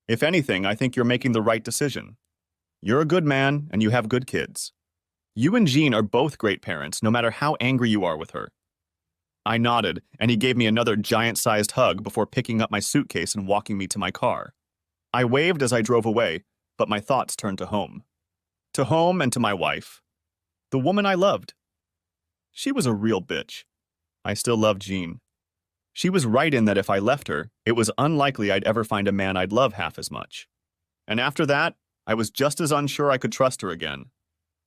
If anything, I think you're making the right decision. You're a good man, and you have good kids. You and Jean are both great parents, no matter how angry you are with her. I nodded, and he gave me another giant-sized hug before picking up my suitcase and walking me to my car. I waved as I drove away, but my thoughts turned to home. To home and to my wife. The woman I loved. She was a real bitch. I still loved Jean. She was right in that if I left her, it was unlikely I'd ever find a man I'd love half as much. And after that, I was just as unsure I could trust her again.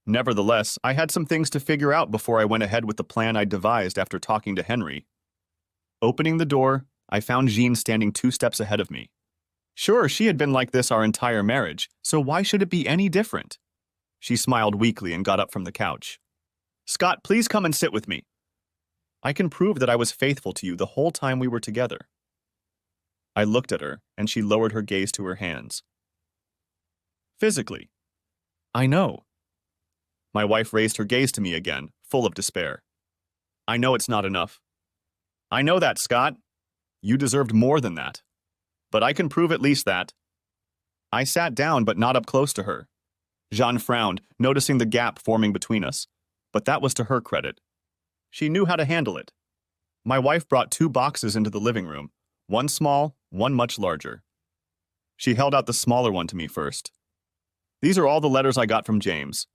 Nevertheless, I had some things to figure out before I went ahead with the plan I'd devised after talking to Henry. Opening the door, I found Jean standing 2 steps ahead of me. Sure, she had been like this our entire marriage, so why should it be any different? She smiled weakly and got up from the couch. Scott, please come and sit with me. I can prove that I was faithful to you the whole time we were together. I looked at her, and she lowered her gaze to her hands. Physically. I know. My wife raised her gaze to me again, full of despair. I know it's not enough. I know that, Scott. You deserved more than that. But I can prove at least that. I sat down, but not up close to her. Jean frowned, noticing the gap forming between us, but that was to her credit. She knew how to handle it. My wife brought 2 boxes into the living room, one small, one much larger. She held out the smaller one to me first. These are all the letters I got from James.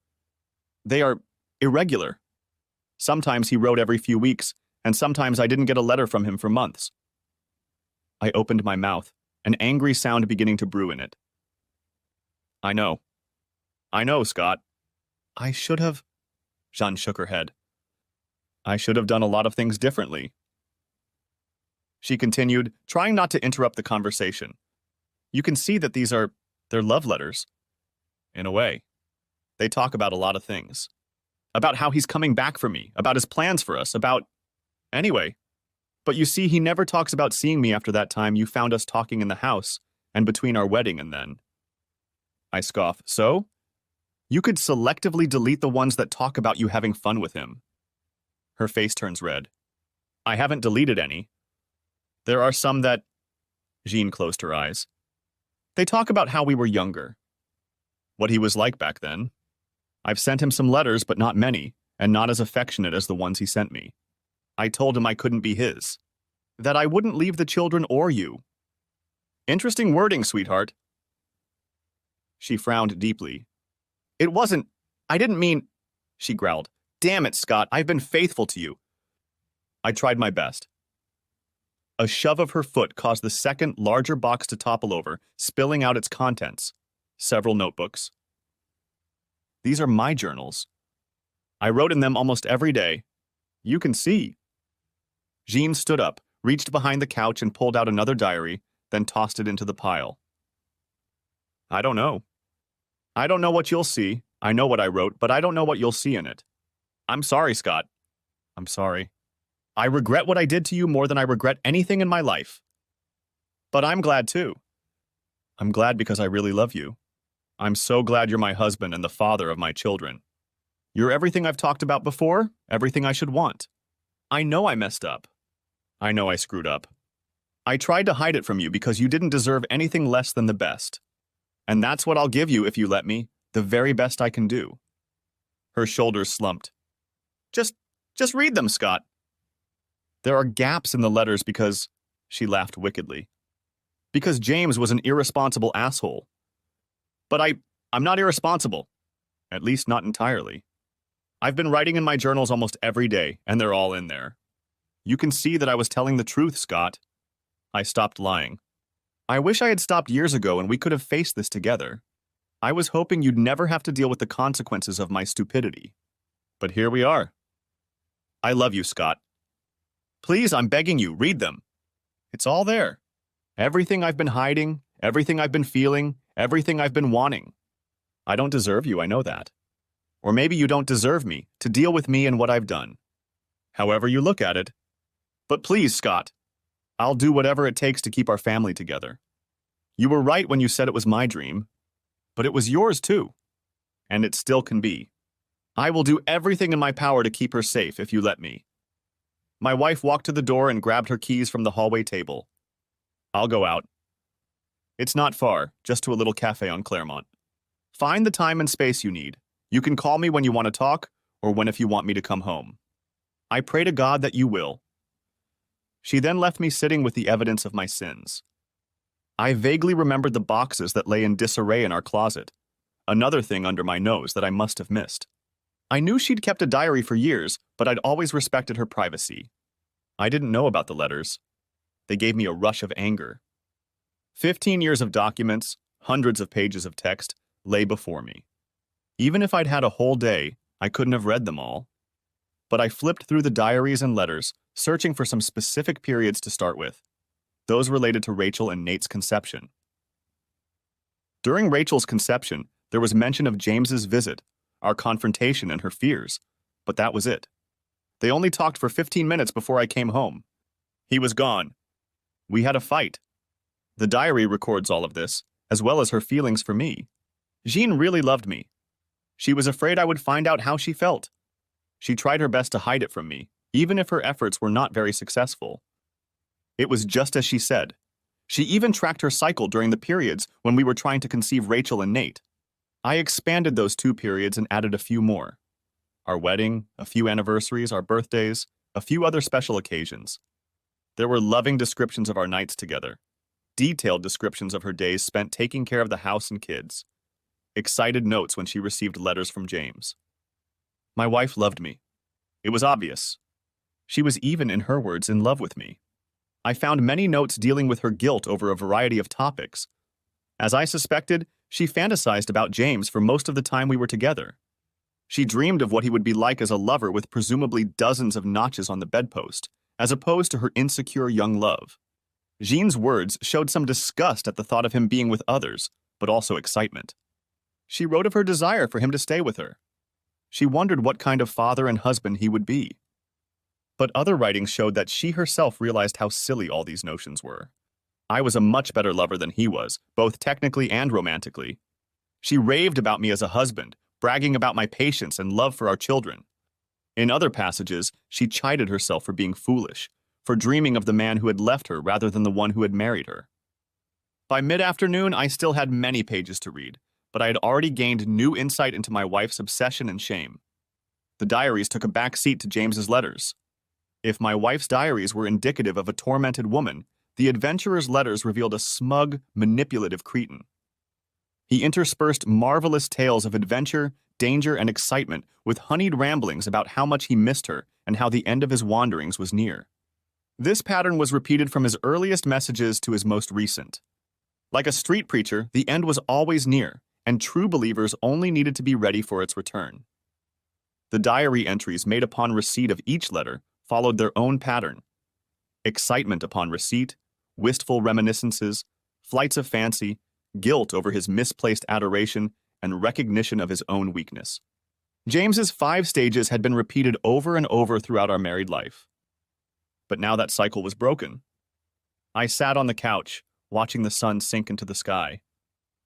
They are irregular. Sometimes he wrote every few weeks, and sometimes I didn't get a letter from him for months. I opened my mouth, an angry sound beginning to brew in it. I know. I know, Scott. I should have... Jean shook her head. I should have done a lot of things differently. She continued, trying not to interrupt the conversation. You can see that they're love letters. In a way. They talk about a lot of things. About how he's coming back for me, about his plans for us, about... Anyway. But you see, he never talks about seeing me after that time you found us talking in the house, and between our wedding and then. I scoff. So? You could selectively delete the ones that talk about you having fun with him. Her face turns red. I haven't deleted any. There are some that... Jean closed her eyes. They talk about how we were younger. What he was like back then. I've sent him some letters, but not many, and not as affectionate as the ones he sent me. I told him I couldn't be his. That I wouldn't leave the children or you. Interesting wording, sweetheart. She frowned deeply. It wasn't... I didn't mean... She growled. Damn it, Scott, I've been faithful to you. I tried my best. A shove of her foot caused the second, larger box to topple over, spilling out its contents. Several notebooks. These are my journals. I wrote in them almost every day. You can see. Jean stood up, reached behind the couch and pulled out another diary, then tossed it into the pile. I don't know. I don't know what you'll see. I know what I wrote, but I don't know what you'll see in it. I'm sorry, Scott. I'm sorry. I regret what I did to you more than I regret anything in my life. But I'm glad too. I'm glad because I really love you. I'm so glad you're my husband and the father of my children. You're everything I've talked about before, everything I should want. I know I messed up. I know I screwed up. I tried to hide it from you because you didn't deserve anything less than the best. And that's what I'll give you if you let me, the very best I can do. Her shoulders slumped. Just read them, Scott. There are gaps in the letters because... She laughed wickedly. Because James was an irresponsible asshole. But I'm not irresponsible. At least not entirely. I've been writing in my journals almost every day, and they're all in there. You can see that I was telling the truth, Scott. I stopped lying. I wish I had stopped years ago and we could have faced this together. I was hoping you'd never have to deal with the consequences of my stupidity. But here we are. I love you, Scott. Please, I'm begging you, read them. It's all there. Everything I've been hiding, everything I've been feeling, everything I've been wanting. I don't deserve you, I know that. Or maybe you don't deserve me to deal with me and what I've done. However you look at it. But please, Scott, I'll do whatever it takes to keep our family together. You were right when you said it was my dream, but it was yours too. And it still can be. I will do everything in my power to keep her safe if you let me. My wife walked to the door and grabbed her keys from the hallway table. I'll go out. It's not far, just to a little cafe on Claremont. Find the time and space you need. You can call me when you want to talk, or when if you want me to come home. I pray to God that you will. She then left me sitting with the evidence of my sins. I vaguely remembered the boxes that lay in disarray in our closet, another thing under my nose that I must have missed. I knew she'd kept a diary for years, but I'd always respected her privacy. I didn't know about the letters. They gave me a rush of anger. 15 years of documents, hundreds of pages of text, lay before me. Even if I'd had a whole day, I couldn't have read them all. But I flipped through the diaries and letters, searching for some specific periods to start with, those related to Rachel and Nate's conception. During Rachel's conception, there was mention of James's visit, our confrontation and her fears, but that was it. They only talked for 15 minutes before I came home. He was gone. We had a fight. The diary records all of this, as well as her feelings for me. Jean really loved me. She was afraid I would find out how she felt. She tried her best to hide it from me, even if her efforts were not very successful. It was just as she said. She even tracked her cycle during the periods when we were trying to conceive Rachel and Nate. I expanded those 2 periods and added a few more. Our wedding, a few anniversaries, our birthdays, a few other special occasions. There were loving descriptions of our nights together, detailed descriptions of her days spent taking care of the house and kids, excited notes when she received letters from James. My wife loved me. It was obvious. She was even, in her words, in love with me. I found many notes dealing with her guilt over a variety of topics. As I suspected, she fantasized about James for most of the time we were together. She dreamed of what he would be like as a lover with presumably dozens of notches on the bedpost, as opposed to her insecure young love. Jean's words showed some disgust at the thought of him being with others, but also excitement. She wrote of her desire for him to stay with her. She wondered what kind of father and husband he would be. But other writings showed that she herself realized how silly all these notions were. I was a much better lover than he was, both technically and romantically. She raved about me as a husband, bragging about my patience and love for our children. In other passages, she chided herself for being foolish, for dreaming of the man who had left her rather than the one who had married her. By mid-afternoon, I still had many pages to read, but I had already gained new insight into my wife's obsession and shame. The diaries took a back seat to James's letters. If my wife's diaries were indicative of a tormented woman, the adventurer's letters revealed a smug, manipulative cretin. He interspersed marvelous tales of adventure, danger, and excitement with honeyed ramblings about how much he missed her and how the end of his wanderings was near. This pattern was repeated from his earliest messages to his most recent. Like a street preacher, the end was always near, and true believers only needed to be ready for its return. The diary entries made upon receipt of each letter followed their own pattern. Excitement upon receipt, wistful reminiscences, flights of fancy, guilt over his misplaced adoration, and recognition of his own weakness. James's 5 stages had been repeated over and over throughout our married life. But now that cycle was broken. I sat on the couch, watching the sun sink into the sky.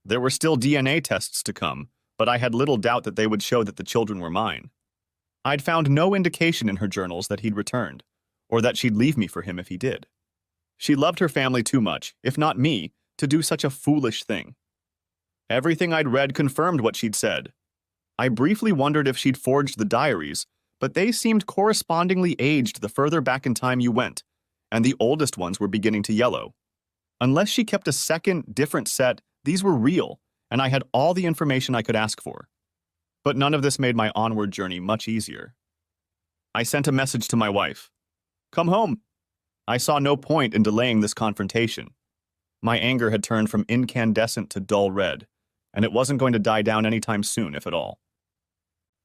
There were still DNA tests to come, but I had little doubt that they would show that the children were mine. I'd found no indication in her journals that he'd returned, or that she'd leave me for him if he did. She loved her family too much, if not me, to do such a foolish thing. Everything I'd read confirmed what she'd said. I briefly wondered if she'd forged the diaries, but they seemed correspondingly aged the further back in time you went, and the oldest ones were beginning to yellow. Unless she kept a second, different set, these were real, and I had all the information I could ask for. But none of this made my onward journey much easier. I sent a message to my wife. Come home. I saw no point in delaying this confrontation. My anger had turned from incandescent to dull red, and it wasn't going to die down anytime soon, if at all.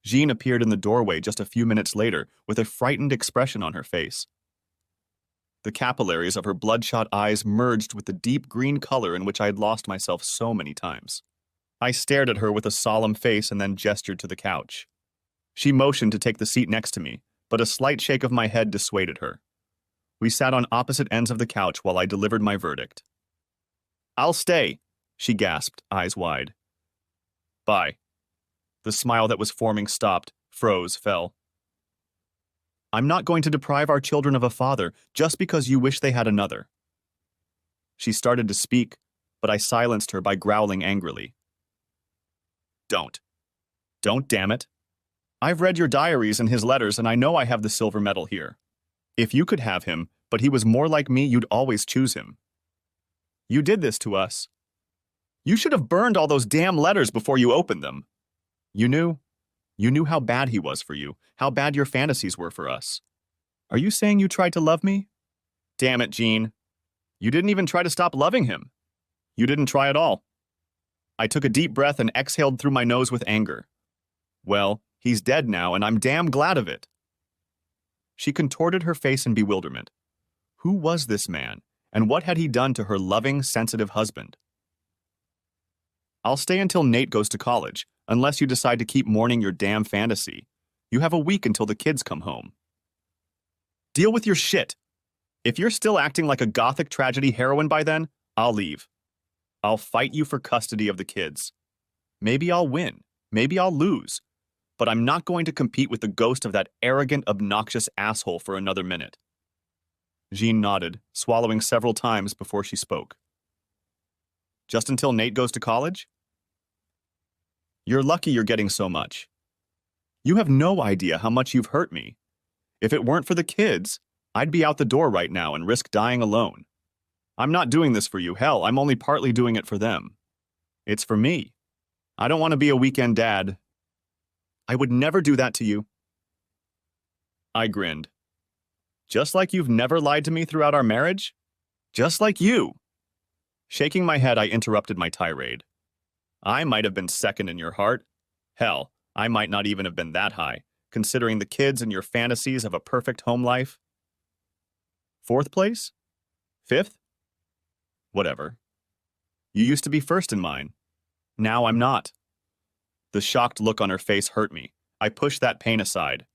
Jean appeared in the doorway just a few minutes later with a frightened expression on her face. The capillaries of her bloodshot eyes merged with the deep green color in which I had lost myself so many times. I stared at her with a solemn face and then gestured to the couch. She motioned to take the seat next to me, but a slight shake of my head dissuaded her. We sat on opposite ends of the couch while I delivered my verdict. I'll stay, she gasped, eyes wide. Bye. The smile that was forming stopped, froze, fell. I'm not going to deprive our children of a father just because you wish they had another. She started to speak, but I silenced her by growling angrily. Don't. Don't, damn it. I've read your diaries and his letters, and I know I have the silver medal here. If you could have him, but he was more like me, you'd always choose him. You did this to us. You should have burned all those damn letters before you opened them. You knew how bad he was for you, how bad your fantasies were for us. Are you saying you tried to love me? Damn it, Jean. You didn't even try to stop loving him. You didn't try at all. I took a deep breath and exhaled through my nose with anger. Well, he's dead now, and I'm damn glad of it. She contorted her face in bewilderment. Who was this man, and what had he done to her loving, sensitive husband? I'll stay until Nate goes to college, unless you decide to keep mourning your damn fantasy. You have a week until the kids come home. Deal with your shit. If you're still acting like a gothic tragedy heroine by then, I'll leave. I'll fight you for custody of the kids. Maybe I'll win. Maybe I'll lose. But I'm not going to compete with the ghost of that arrogant, obnoxious asshole for another minute. Jean nodded, swallowing several times before she spoke. Just until Nate goes to college? You're lucky you're getting so much. You have no idea how much you've hurt me. If it weren't for the kids, I'd be out the door right now and risk dying alone. I'm not doing this for you. Hell, I'm only partly doing it for them. It's for me. I don't want to be a weekend dad. I would never do that to you. I grinned. Just like you've never lied to me throughout our marriage? Just like you. Shaking my head, I interrupted my tirade. I might have been second in your heart. Hell, I might not even have been that high, considering the kids and your fantasies of a perfect home life. Fourth place? Fifth? Whatever. You used to be first in mine. Now I'm not. The shocked look on her face hurt me. I pushed that pain aside.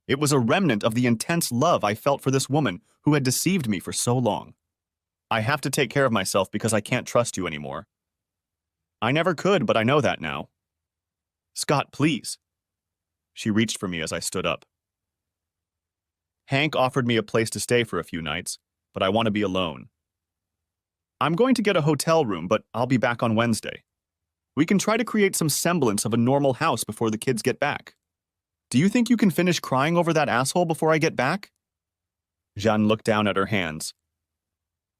It was a remnant of the intense love I felt for this woman who had deceived me for so long. I have to take care of myself because I can't trust you anymore. I never could, but I know that now. Scott, please. She reached for me as I stood up. Hank offered me a place to stay for a few nights, but I want to be alone. I'm going to get a hotel room, but I'll be back on Wednesday. We can try to create some semblance of a normal house before the kids get back. Do you think you can finish crying over that asshole before I get back? Jeanne looked down at her hands.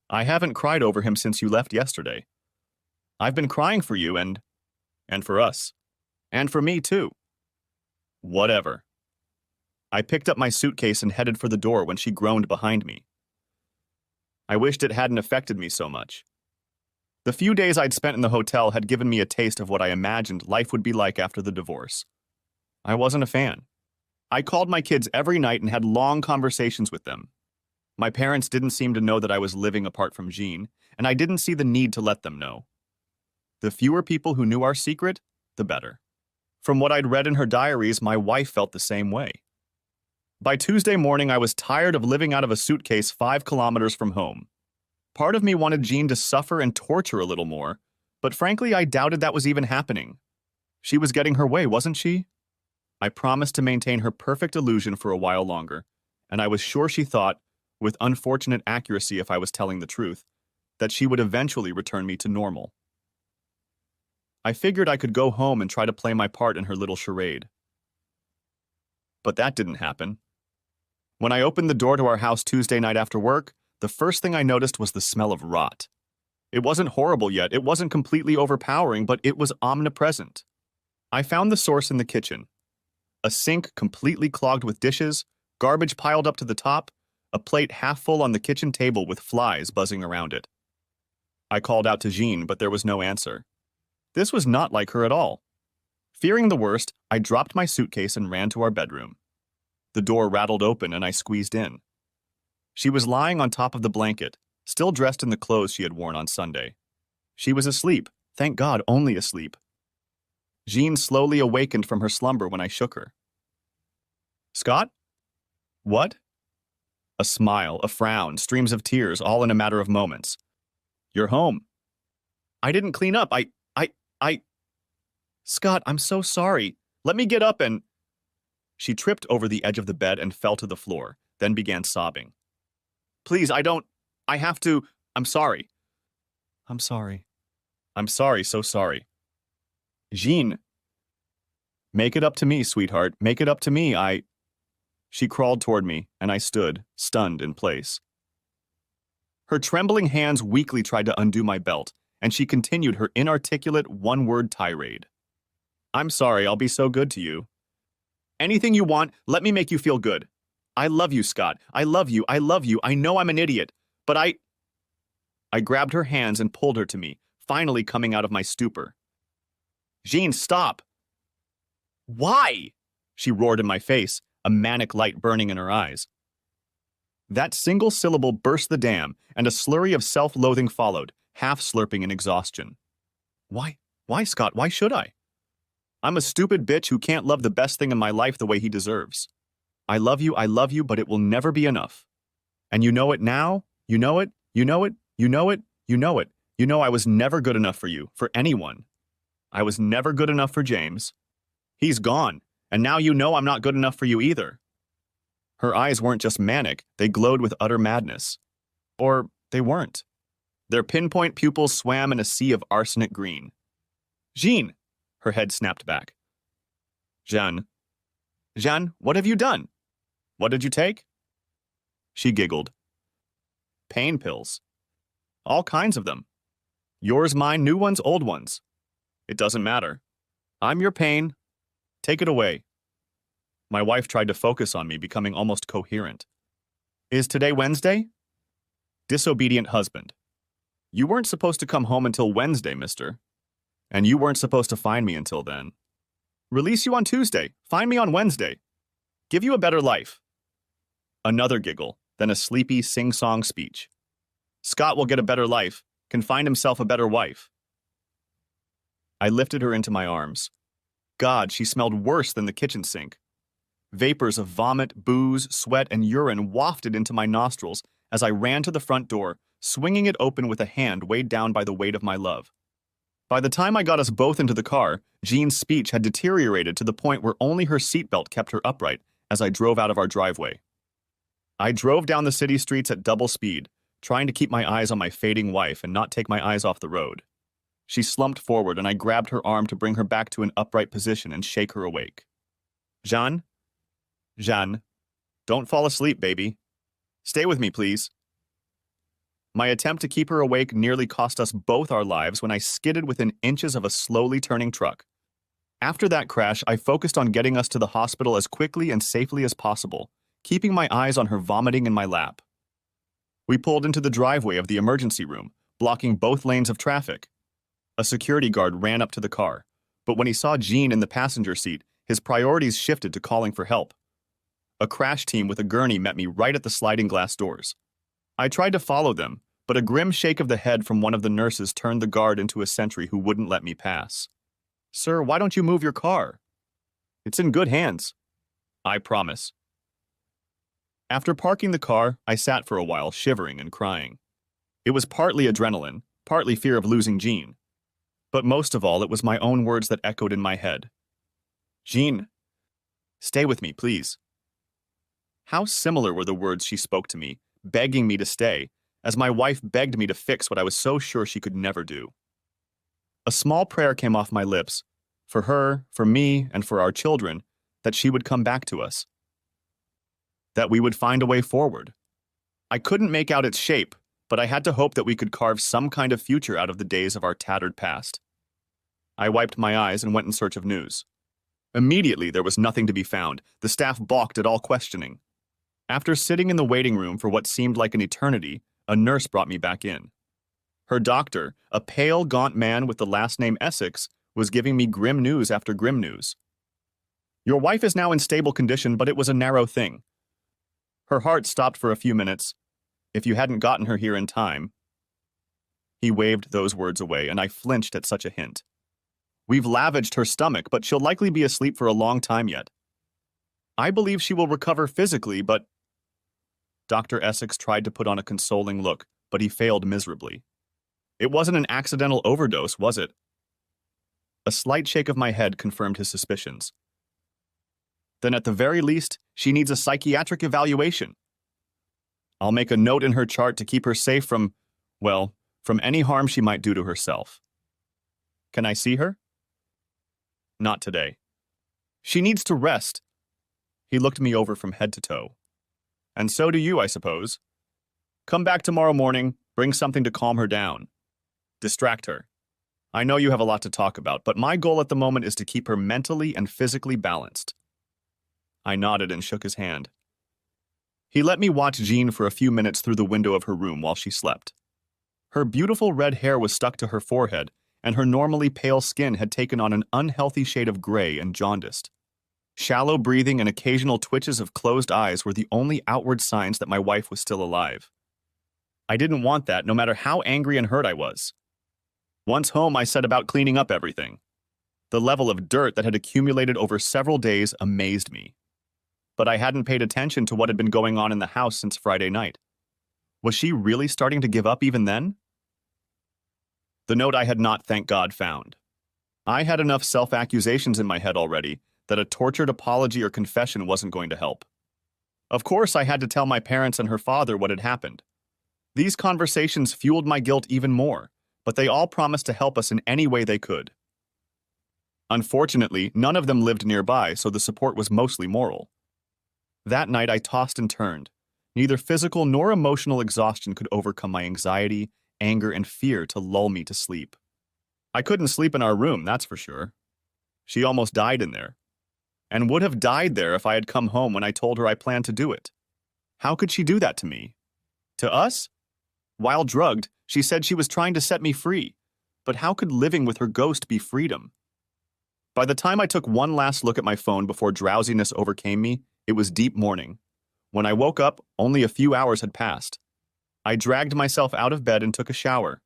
I haven't cried over him since you left yesterday. I've been crying for you and for us. And for me, too. Whatever. I picked up my suitcase and headed for the door when she groaned behind me. I wished it hadn't affected me so much. The few days I'd spent in the hotel had given me a taste of what I imagined life would be like after the divorce. I wasn't a fan. I called my kids every night and had long conversations with them. My parents didn't seem to know that I was living apart from Jean, and I didn't see the need to let them know. The fewer people who knew our secret, the better. From what I'd read in her diaries, my wife felt the same way. By Tuesday morning, I was tired of living out of a suitcase 5 kilometers from home. Part of me wanted Jean to suffer and torture a little more, but frankly, I doubted that was even happening. She was getting her way, wasn't she? I promised to maintain her perfect illusion for a while longer, and I was sure she thought, with unfortunate accuracy if I was telling the truth, that she would eventually return me to normal. I figured I could go home and try to play my part in her little charade. But that didn't happen. When I opened the door to our house Tuesday night after work, the first thing I noticed was the smell of rot. It wasn't horrible yet, it wasn't completely overpowering, but it was omnipresent. I found the source in the kitchen. A sink completely clogged with dishes, garbage piled up to the top, a plate half full on the kitchen table with flies buzzing around it. I called out to Jean, but there was no answer. This was not like her at all. Fearing the worst, I dropped my suitcase and ran to our bedroom. The door rattled open and I squeezed in. She was lying on top of the blanket, still dressed in the clothes she had worn on Sunday. She was asleep, thank God, only asleep. Jean slowly awakened from her slumber when I shook her. Scott? What? A smile, a frown, streams of tears, all in a matter of moments. You're home. I didn't clean up. Scott, I'm so sorry. Let me get up and... She tripped over the edge of the bed and fell to the floor, then began sobbing. Please, I have to, I'm sorry. I'm sorry. I'm sorry, so sorry. Jean, make it up to me, sweetheart. Make it up to me. She crawled toward me, and I stood, stunned in place. Her trembling hands weakly tried to undo my belt, and she continued her inarticulate one-word tirade. I'm sorry, I'll be so good to you. Anything you want, let me make you feel good. I love you, Scott. I love you. I love you. I know I'm an idiot, but I grabbed her hands and pulled her to me, finally coming out of my stupor. Jean, stop! Why? She roared in my face, a manic light burning in her eyes. That single syllable burst the dam, and a slurry of self-loathing followed, half slurping in exhaustion. Why, Scott? Why should I? I'm a stupid bitch who can't love the best thing in my life the way he deserves. I love you, but it will never be enough. And you know it now? You know it? You know it? You know it? You know it? You know I was never good enough for you, for anyone. I was never good enough for James. He's gone, and now you know I'm not good enough for you either. Her eyes weren't just manic, they glowed with utter madness. Or they weren't. Their pinpoint pupils swam in a sea of arsenic green. Jean! Her head snapped back. Jeanne, what have you done? What did you take? She giggled. Pain pills. All kinds of them. Yours, mine, new ones, old ones. It doesn't matter. I'm your pain. Take it away. My wife tried to focus on me, becoming almost coherent. Is today Wednesday? Disobedient husband. You weren't supposed to come home until Wednesday, mister. And you weren't supposed to find me until then. Release you on Tuesday. Find me on Wednesday. Give you a better life. Another giggle, then a sleepy sing-song speech. Scott will get a better life, can find himself a better wife. I lifted her into my arms. God, she smelled worse than the kitchen sink. Vapors of vomit, booze, sweat, and urine wafted into my nostrils as I ran to the front door, swinging it open with a hand weighed down by the weight of my love. By the time I got us both into the car, Jean's speech had deteriorated to the point where only her seatbelt kept her upright as I drove out of our driveway. I drove down the city streets at double speed, trying to keep my eyes on my fading wife and not take my eyes off the road. She slumped forward and I grabbed her arm to bring her back to an upright position and shake her awake. Jeanne, don't fall asleep, baby. Stay with me, please. My attempt to keep her awake nearly cost us both our lives when I skidded within inches of a slowly turning truck. After that crash, I focused on getting us to the hospital as quickly and safely as possible, keeping my eyes on her vomiting in my lap. We pulled into the driveway of the emergency room, blocking both lanes of traffic. A security guard ran up to the car, but when he saw Jean in the passenger seat, his priorities shifted to calling for help. A crash team with a gurney met me right at the sliding glass doors. I tried to follow them, but a grim shake of the head from one of the nurses turned the guard into a sentry who wouldn't let me pass. Sir, why don't you move your car? It's in good hands. I promise. After parking the car, I sat for a while, shivering and crying. It was partly adrenaline, partly fear of losing Jean. But most of all, it was my own words that echoed in my head. Jean, stay with me, please. How similar were the words she spoke to me, begging me to stay, as my wife begged me to fix what I was so sure she could never do. A small prayer came off my lips, for her, for me, and for our children, that she would come back to us. That we would find a way forward. I couldn't make out its shape, but I had to hope that we could carve some kind of future out of the days of our tattered past. I wiped my eyes and went in search of news. Immediately, there was nothing to be found. The staff balked at all questioning. After sitting in the waiting room for what seemed like an eternity, a nurse brought me back in. Her doctor, a pale, gaunt man with the last name Essex, was giving me grim news after grim news. Your wife is now in stable condition, but it was a narrow thing. Her heart stopped for a few minutes. If you hadn't gotten her here in time. He waved those words away, and I flinched at such a hint. We've lavaged her stomach, but she'll likely be asleep for a long time yet. I believe she will recover physically, but... Dr. Essex tried to put on a consoling look, but he failed miserably. It wasn't an accidental overdose, was it? A slight shake of my head confirmed his suspicions. then at the very least, she needs a psychiatric evaluation. I'll make a note in her chart to keep her safe from, well, from any harm she might do to herself. Can I see her? Not today. She needs to rest. He looked me over from head to toe. And so do you, I suppose. Come back tomorrow morning, bring something to calm her down. Distract her. I know you have a lot to talk about, but my goal at the moment is to keep her mentally and physically balanced. I nodded and shook his hand. He let me watch Jean for a few minutes through the window of her room while she slept. Her beautiful red hair was stuck to her forehead, and her normally pale skin had taken on an unhealthy shade of gray and jaundiced. Shallow breathing and occasional twitches of closed eyes were the only outward signs that my wife was still alive. I didn't want that, no matter how angry and hurt I was. Once home, I set about cleaning up everything. The level of dirt that had accumulated over several days amazed me. But I hadn't paid attention to what had been going on in the house since Friday night. Was she really starting to give up even then? The note I had not, thank God, found. I had enough self-accusations in my head already that a tortured apology or confession wasn't going to help. Of course, I had to tell my parents and her father what had happened. These conversations fueled my guilt even more, but they all promised to help us in any way they could. Unfortunately, none of them lived nearby, so the support was mostly moral. That night, I tossed and turned. Neither physical nor emotional exhaustion could overcome my anxiety, anger, and fear to lull me to sleep. I couldn't sleep in our room, that's for sure. She almost died in there, and would have died there if I had come home when I told her I planned to do it. How could she do that to me? To us? While drugged, she said she was trying to set me free, but how could living with her ghost be freedom? By the time I took one last look at my phone before drowsiness overcame me, it was deep morning. When I woke up, only a few hours had passed. I dragged myself out of bed and took a shower.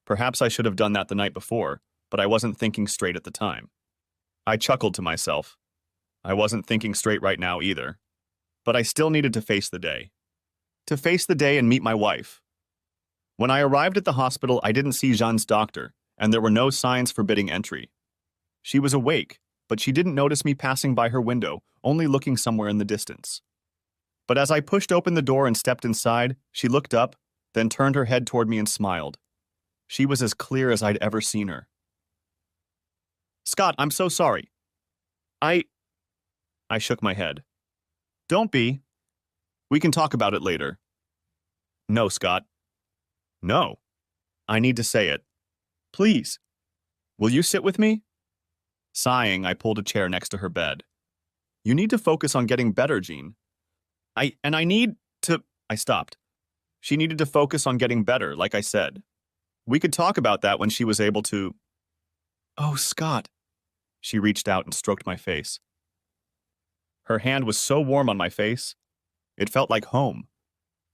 Perhaps I should have done that the night before, but I wasn't thinking straight at the time. I chuckled to myself. I wasn't thinking straight right now either. But I still needed to face the day. To face the day and meet my wife. When I arrived at the hospital, I didn't see Jean's doctor, and there were no signs forbidding entry. She was awake, but she didn't notice me passing by her window, only looking somewhere in the distance. But as I pushed open the door and stepped inside, she looked up, then turned her head toward me and smiled. She was as clear as I'd ever seen her. Scott, I'm so sorry. I shook my head. Don't be. We can talk about it later. No, Scott. No. I need to say it. Please. Will you sit with me? Sighing, I pulled a chair next to her bed. You need to focus on getting better, Jean. I need to... I stopped. She needed to focus on getting better, like I said. We could talk about that when she was able to... Oh, Scott. She reached out and stroked my face. Her hand was so warm on my face, it felt like home.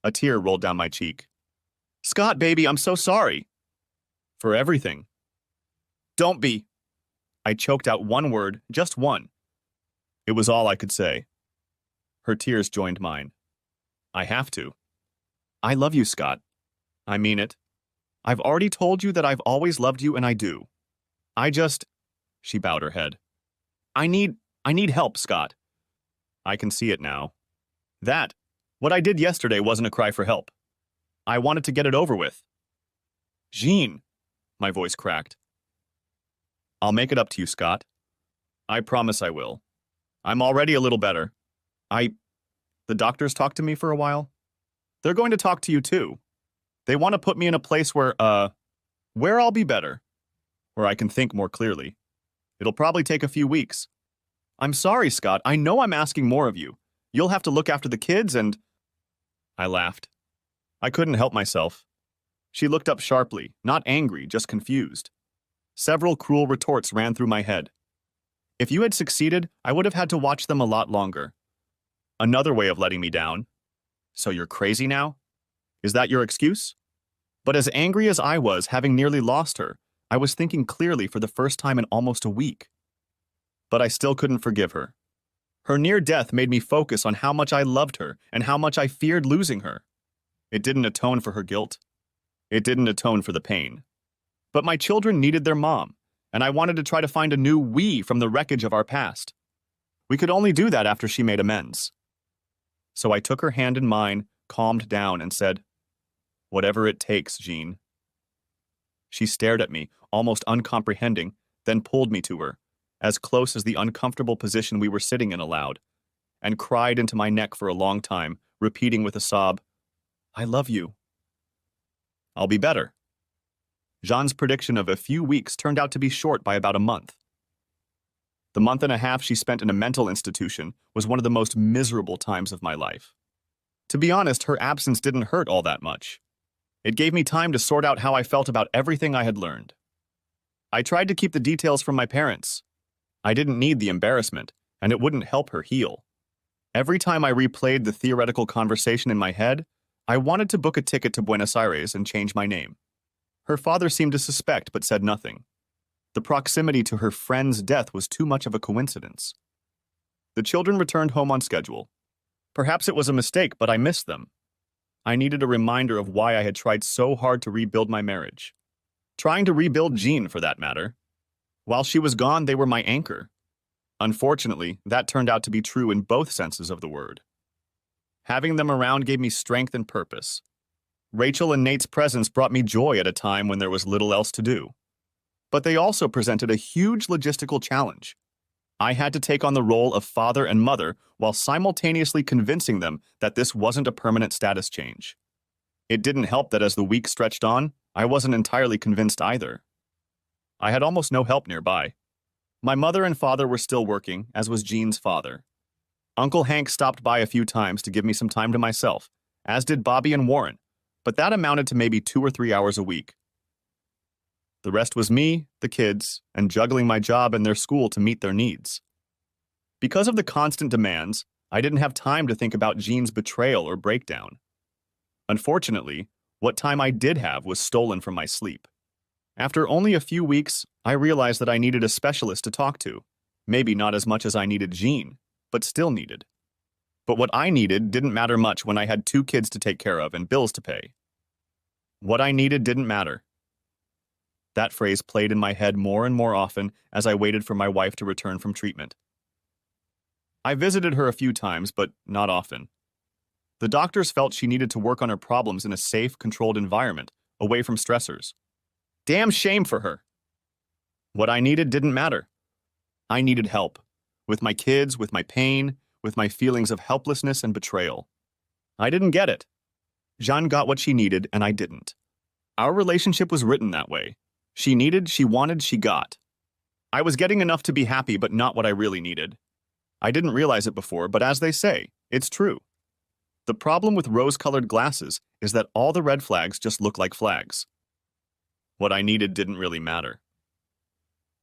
A tear rolled down my cheek. Scott, baby, I'm so sorry. For everything. Don't be. I choked out one word, just one. It was all I could say. Her tears joined mine. I have to. I love you, Scott. I mean it. I've already told you that I've always loved you, and I do. She bowed her head. I need help, Scott. I can see it now. What I did yesterday wasn't a cry for help. I wanted to get it over with. Jean, my voice cracked. I'll make it up to you, Scott. I promise I will. I'm already a little better. The doctors talked to me for a while. They're going to talk to you too. They want to put me in a place where I'll be better. Where I can think more clearly. It'll probably take a few weeks. I'm sorry, Scott. I know I'm asking more of you. You'll have to look after the kids and... I laughed. I couldn't help myself. She looked up sharply, not angry, just confused. Several cruel retorts ran through my head. If you had succeeded, I would have had to watch them a lot longer. Another way of letting me down. So you're crazy now? Is that your excuse? But as angry as I was, having nearly lost her, I was thinking clearly for the first time in almost a week. But I still couldn't forgive her. Her near death made me focus on how much I loved her and how much I feared losing her. It didn't atone for her guilt. It didn't atone for the pain. But my children needed their mom, and I wanted to try to find a new we from the wreckage of our past. We could only do that after she made amends. So I took her hand in mine, calmed down, and said, "Whatever it takes, Jean." She stared at me, almost uncomprehending, then pulled me to her, as close as the uncomfortable position we were sitting in allowed, and cried into my neck for a long time, repeating with a sob, "I love you." "I'll be better." Jean's prediction of a few weeks turned out to be short by about a month. The month and a half she spent in a mental institution was one of the most miserable times of my life. To be honest, her absence didn't hurt all that much. It gave me time to sort out how I felt about everything I had learned. I tried to keep the details from my parents. I didn't need the embarrassment, and it wouldn't help her heal. Every time I replayed the theoretical conversation in my head, I wanted to book a ticket to Buenos Aires and change my name. Her father seemed to suspect but said nothing. The proximity to her friend's death was too much of a coincidence. The children returned home on schedule. Perhaps it was a mistake, but I missed them. I needed a reminder of why I had tried so hard to rebuild my marriage. Trying to rebuild Jean, for that matter. While she was gone, they were my anchor. Unfortunately, that turned out to be true in both senses of the word. Having them around gave me strength and purpose. Rachel and Nate's presence brought me joy at a time when there was little else to do. But they also presented a huge logistical challenge. I had to take on the role of father and mother while simultaneously convincing them that this wasn't a permanent status change. It didn't help that as the weeks stretched on, I wasn't entirely convinced either. I had almost no help nearby. My mother and father were still working, as was Jean's father. Uncle Hank stopped by a few times to give me some time to myself, as did Bobby and Warren, but that amounted to maybe 2 or 3 hours a week. The rest was me, the kids, and juggling my job and their school to meet their needs. Because of the constant demands, I didn't have time to think about Jean's betrayal or breakdown. Unfortunately, what time I did have was stolen from my sleep. After only a few weeks, I realized that I needed a specialist to talk to. Maybe not as much as I needed Jean, but still needed. But what I needed didn't matter much when I had 2 kids to take care of and bills to pay. What I needed didn't matter. That phrase played in my head more and more often as I waited for my wife to return from treatment. I visited her a few times, but not often. The doctors felt she needed to work on her problems in a safe, controlled environment, away from stressors. Damn shame for her. What I needed didn't matter. I needed help. With my kids, with my pain, with my feelings of helplessness and betrayal. I didn't get it. Jean got what she needed, and I didn't. Our relationship was written that way. She needed, she wanted, she got. I was getting enough to be happy, but not what I really needed. I didn't realize it before, but as they say, it's true. The problem with rose-colored glasses is that all the red flags just look like flags. What I needed didn't really matter.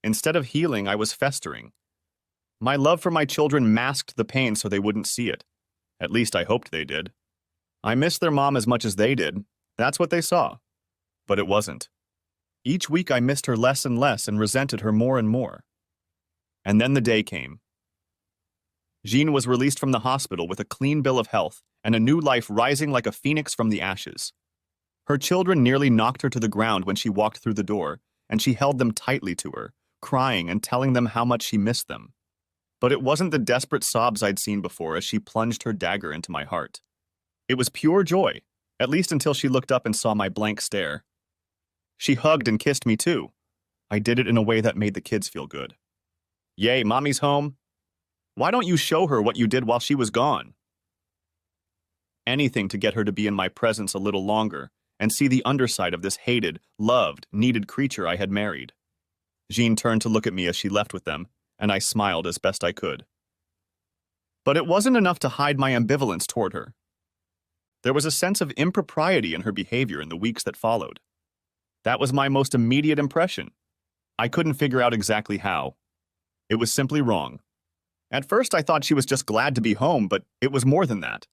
Instead of healing, I was festering. My love for my children masked the pain so they wouldn't see it. At least I hoped they did. I missed their mom as much as they did. That's what they saw. But it wasn't. Each week I missed her less and less and resented her more and more. And then the day came. Jean was released from the hospital with a clean bill of health and a new life rising like a phoenix from the ashes. Her children nearly knocked her to the ground when she walked through the door, and she held them tightly to her, crying and telling them how much she missed them. But it wasn't the desperate sobs I'd seen before as she plunged her dagger into my heart. It was pure joy, at least until she looked up and saw my blank stare. She hugged and kissed me too. I did it in a way that made the kids feel good. Yay, Mommy's home. Why don't you show her what you did while she was gone? Anything to get her to be in my presence a little longer and see the underside of this hated, loved, needed creature I had married. Jean turned to look at me as she left with them, and I smiled as best I could. But it wasn't enough to hide my ambivalence toward her. There was a sense of impropriety in her behavior in the weeks that followed. That was my most immediate impression. I couldn't figure out exactly how. It was simply wrong. At first I thought she was just glad to be home, but it was more than that.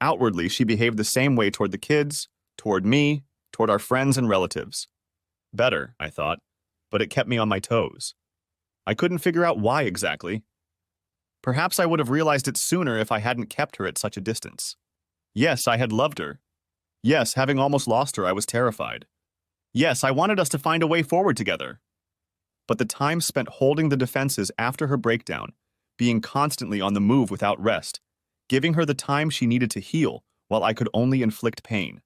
Outwardly, she behaved the same way toward the kids, toward me, toward our friends and relatives. Better, I thought, but it kept me on my toes. I couldn't figure out why exactly. Perhaps I would have realized it sooner if I hadn't kept her at such a distance. Yes, I had loved her. Yes, having almost lost her, I was terrified. Yes, I wanted us to find a way forward together. But the time spent holding the defenses after her breakdown being constantly on the move without rest, giving her the time she needed to heal while I could only inflict pain.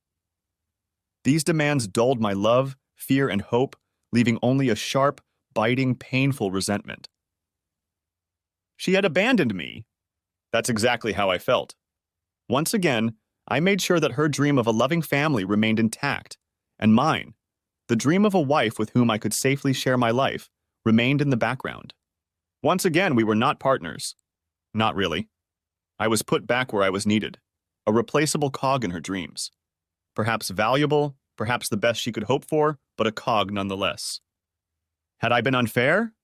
These demands dulled my love, fear, and hope, leaving only a sharp, biting, painful resentment. She had abandoned me. That's exactly how I felt. Once again, I made sure that her dream of a loving family remained intact, and mine, the dream of a wife with whom I could safely share my life, remained in the background. Once again, we were not partners. Not really. I was put back where I was needed, a replaceable cog in her dreams. Perhaps valuable, perhaps the best she could hope for, but a cog nonetheless. Had I been unfair?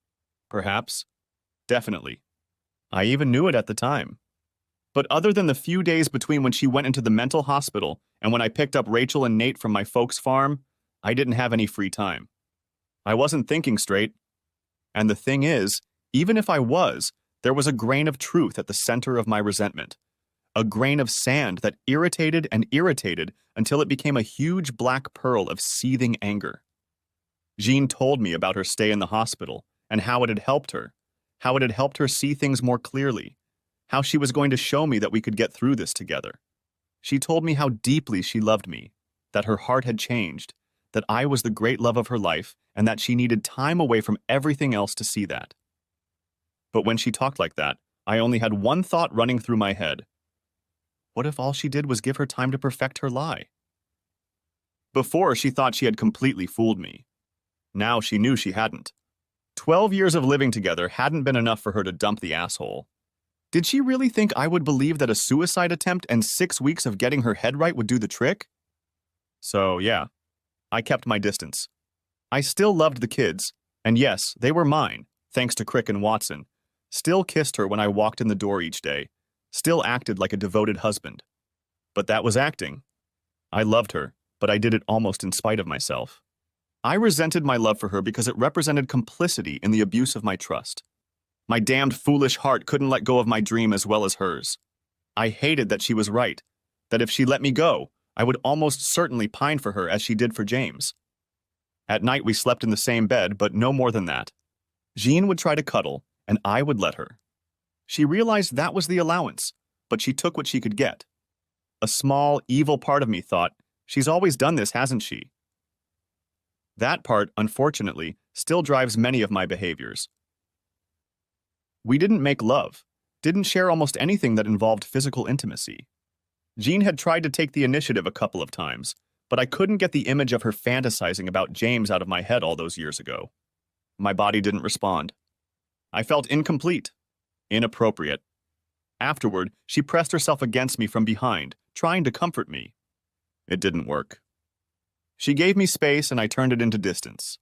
Perhaps. Definitely. I even knew it at the time. But other than the few days between when she went into the mental hospital and when I picked up Rachel and Nate from my folks' farm, I didn't have any free time. I wasn't thinking straight. And the thing is, even if I was, there was a grain of truth at the center of my resentment. A grain of sand that irritated and irritated until it became a huge black pearl of seething anger. Jean told me about her stay in the hospital and how it had helped her, how it had helped her see things more clearly, how she was going to show me that we could get through this together. She told me how deeply she loved me, that her heart had changed, that I was the great love of her life, and that she needed time away from everything else to see that. But when she talked like that, I only had one thought running through my head. What if all she did was give her time to perfect her lie? Before, she thought she had completely fooled me. Now she knew she hadn't. 12 years of living together hadn't been enough for her to dump the asshole. Did she really think I would believe that a suicide attempt and 6 weeks of getting her head right would do the trick? So, yeah, I kept my distance. I still loved the kids, and yes, they were mine, thanks to Crick and Watson. Still kissed her when I walked in the door each day. Still acted like a devoted husband. But that was acting. I loved her, but I did it almost in spite of myself. I resented my love for her because it represented complicity in the abuse of my trust. My damned foolish heart couldn't let go of my dream as well as hers. I hated that she was right, that if she let me go, I would almost certainly pine for her as she did for James. At night we slept in the same bed, but no more than that. Jean would try to cuddle, and I would let her. She realized that was the allowance, but she took what she could get. A small, evil part of me thought, she's always done this, hasn't she? That part, unfortunately, still drives many of my behaviors. We didn't make love, didn't share almost anything that involved physical intimacy. Jean had tried to take the initiative a couple of times, but I couldn't get the image of her fantasizing about James out of my head all those years ago. My body didn't respond. I felt incomplete, inappropriate. Afterward, she pressed herself against me from behind, trying to comfort me. It didn't work. She gave me space and I turned it into distance.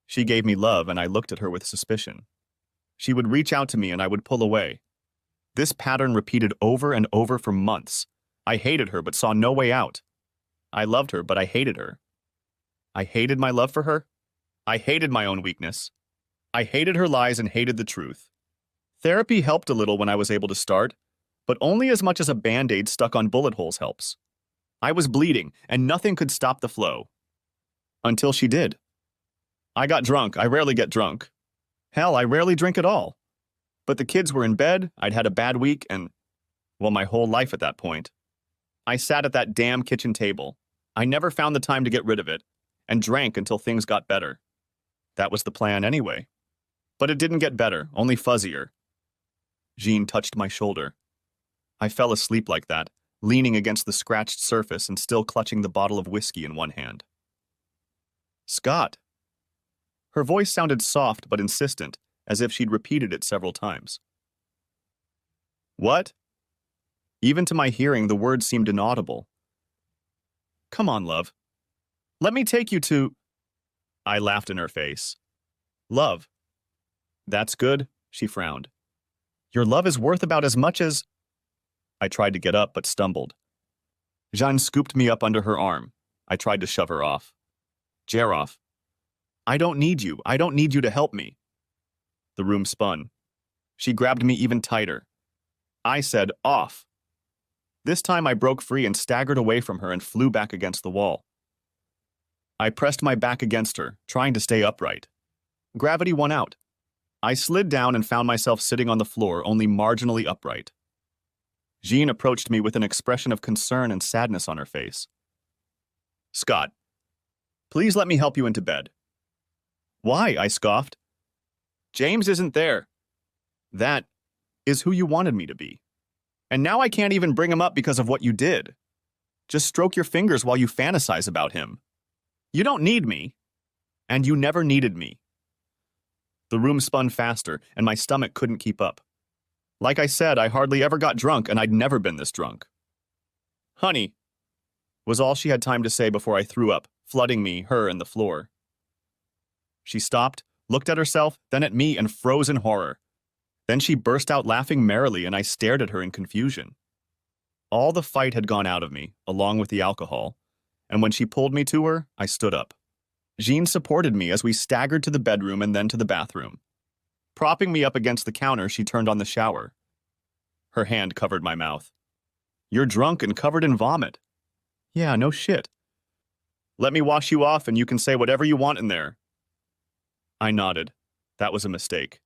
She gave me love and I looked at her with suspicion. She would reach out to me and I would pull away. This pattern repeated over and over for months. I hated her but saw no way out. I loved her but I hated her. I hated my love for her. I hated my own weakness. I hated her lies and hated the truth. Therapy helped a little when I was able to start, but only as much as a Band-Aid stuck on bullet holes helps. I was bleeding and nothing could stop the flow. Until she did. I got drunk. I rarely get drunk. Hell, I rarely drink at all. But the kids were in bed, I'd had a bad week, and, well, my whole life at that point. I sat at that damn kitchen table. I never found the time to get rid of it, and drank until things got better. That was the plan anyway. But it didn't get better, only fuzzier. Jean touched my shoulder. I fell asleep like that, leaning against the scratched surface and still clutching the bottle of whiskey in one hand. Scott. Her voice sounded soft but insistent, as if she'd repeated it several times. What? Even to my hearing, the words seemed inaudible. Come on, love. Let me take you to... I laughed in her face. Love. That's good, she frowned. Your love is worth about as much as... I tried to get up but stumbled. Jeanne scooped me up under her arm. I tried to shove her off. Jeroff. I don't need you. I don't need you to help me. The room spun. She grabbed me even tighter. I said, off. This time I broke free and staggered away from her and flew back against the wall. I pressed my back against her, trying to stay upright. Gravity won out. I slid down and found myself sitting on the floor, only marginally upright. Jean approached me with an expression of concern and sadness on her face. Scott, please let me help you into bed. Why? I scoffed. James isn't there. That is who you wanted me to be. And now I can't even bring him up because of what you did. Just stroke your fingers while you fantasize about him. You don't need me. And you never needed me. The room spun faster, and my stomach couldn't keep up. Like I said, I hardly ever got drunk, and I'd never been this drunk. Honey, was all she had time to say before I threw up, flooding me, her, and the floor. She stopped, looked at herself, then at me, and froze in horror. Then she burst out laughing merrily, and I stared at her in confusion. All the fight had gone out of me, along with the alcohol, and when she pulled me to her, I stood up. Jean supported me as we staggered to the bedroom and then to the bathroom. Propping me up against the counter, she turned on the shower. Her hand covered my mouth. You're drunk and covered in vomit. Yeah, no shit. Let me wash you off and you can say whatever you want in there. I nodded. That was a mistake.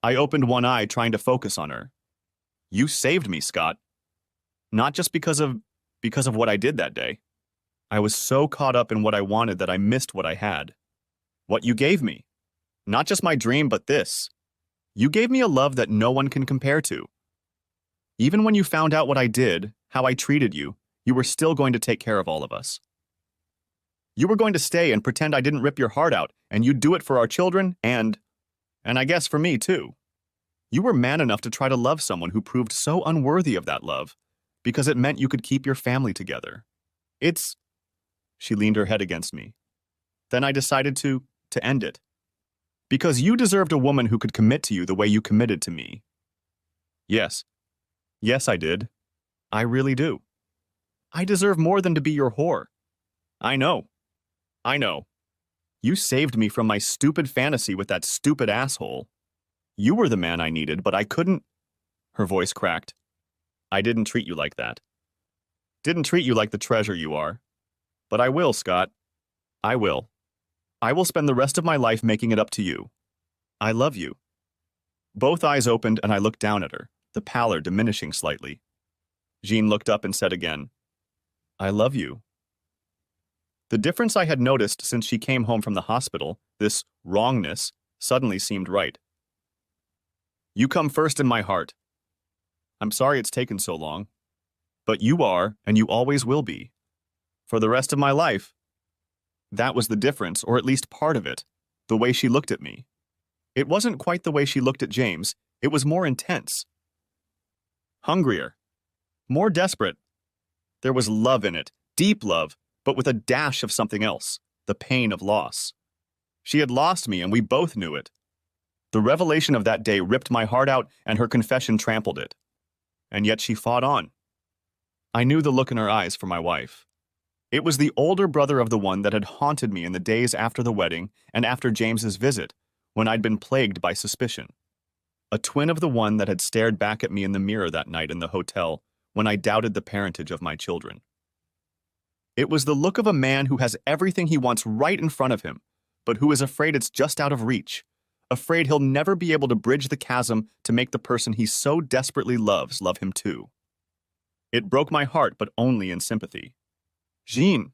I opened one eye, trying to focus on her. You saved me, Scott. Not just because of what I did that day. I was so caught up in what I wanted that I missed what I had. What you gave me. Not just my dream, but this. You gave me a love that no one can compare to. Even when you found out what I did, how I treated you, you were still going to take care of all of us. You were going to stay and pretend I didn't rip your heart out, and you'd do it for our children and I guess for me too. You were man enough to try to love someone who proved so unworthy of that love, because it meant you could keep your family together. She leaned her head against me. Then I decided to end it. Because you deserved a woman who could commit to you the way you committed to me. Yes. Yes, I did. I really do. I deserve more than to be your whore. I know. You saved me from my stupid fantasy with that stupid asshole. You were the man I needed, but I couldn't. Her voice cracked. I didn't treat you like that. Didn't treat you like the treasure you are. But I will, Scott. I will. I will spend the rest of my life making it up to you. I love you. Both eyes opened and I looked down at her, the pallor diminishing slightly. Jean looked up and said again, I love you. The difference I had noticed since she came home from the hospital, this wrongness, suddenly seemed right. You come first in my heart. I'm sorry it's taken so long. But you are, and you always will be. For the rest of my life. That was the difference, or at least part of it, the way she looked at me. It wasn't quite the way she looked at James, it was more intense. Hungrier. More desperate. There was love in it, deep love, but with a dash of something else, the pain of loss. She had lost me, and we both knew it. The revelation of that day ripped my heart out, and her confession trampled it. And yet she fought on. I knew the look in her eyes for my wife. It was the older brother of the one that had haunted me in the days after the wedding and after James's visit, when I'd been plagued by suspicion. A twin of the one that had stared back at me in the mirror that night in the hotel when I doubted the parentage of my children. It was the look of a man who has everything he wants right in front of him, but who is afraid it's just out of reach, afraid he'll never be able to bridge the chasm to make the person he so desperately loves love him too. It broke my heart, but only in sympathy. Jean.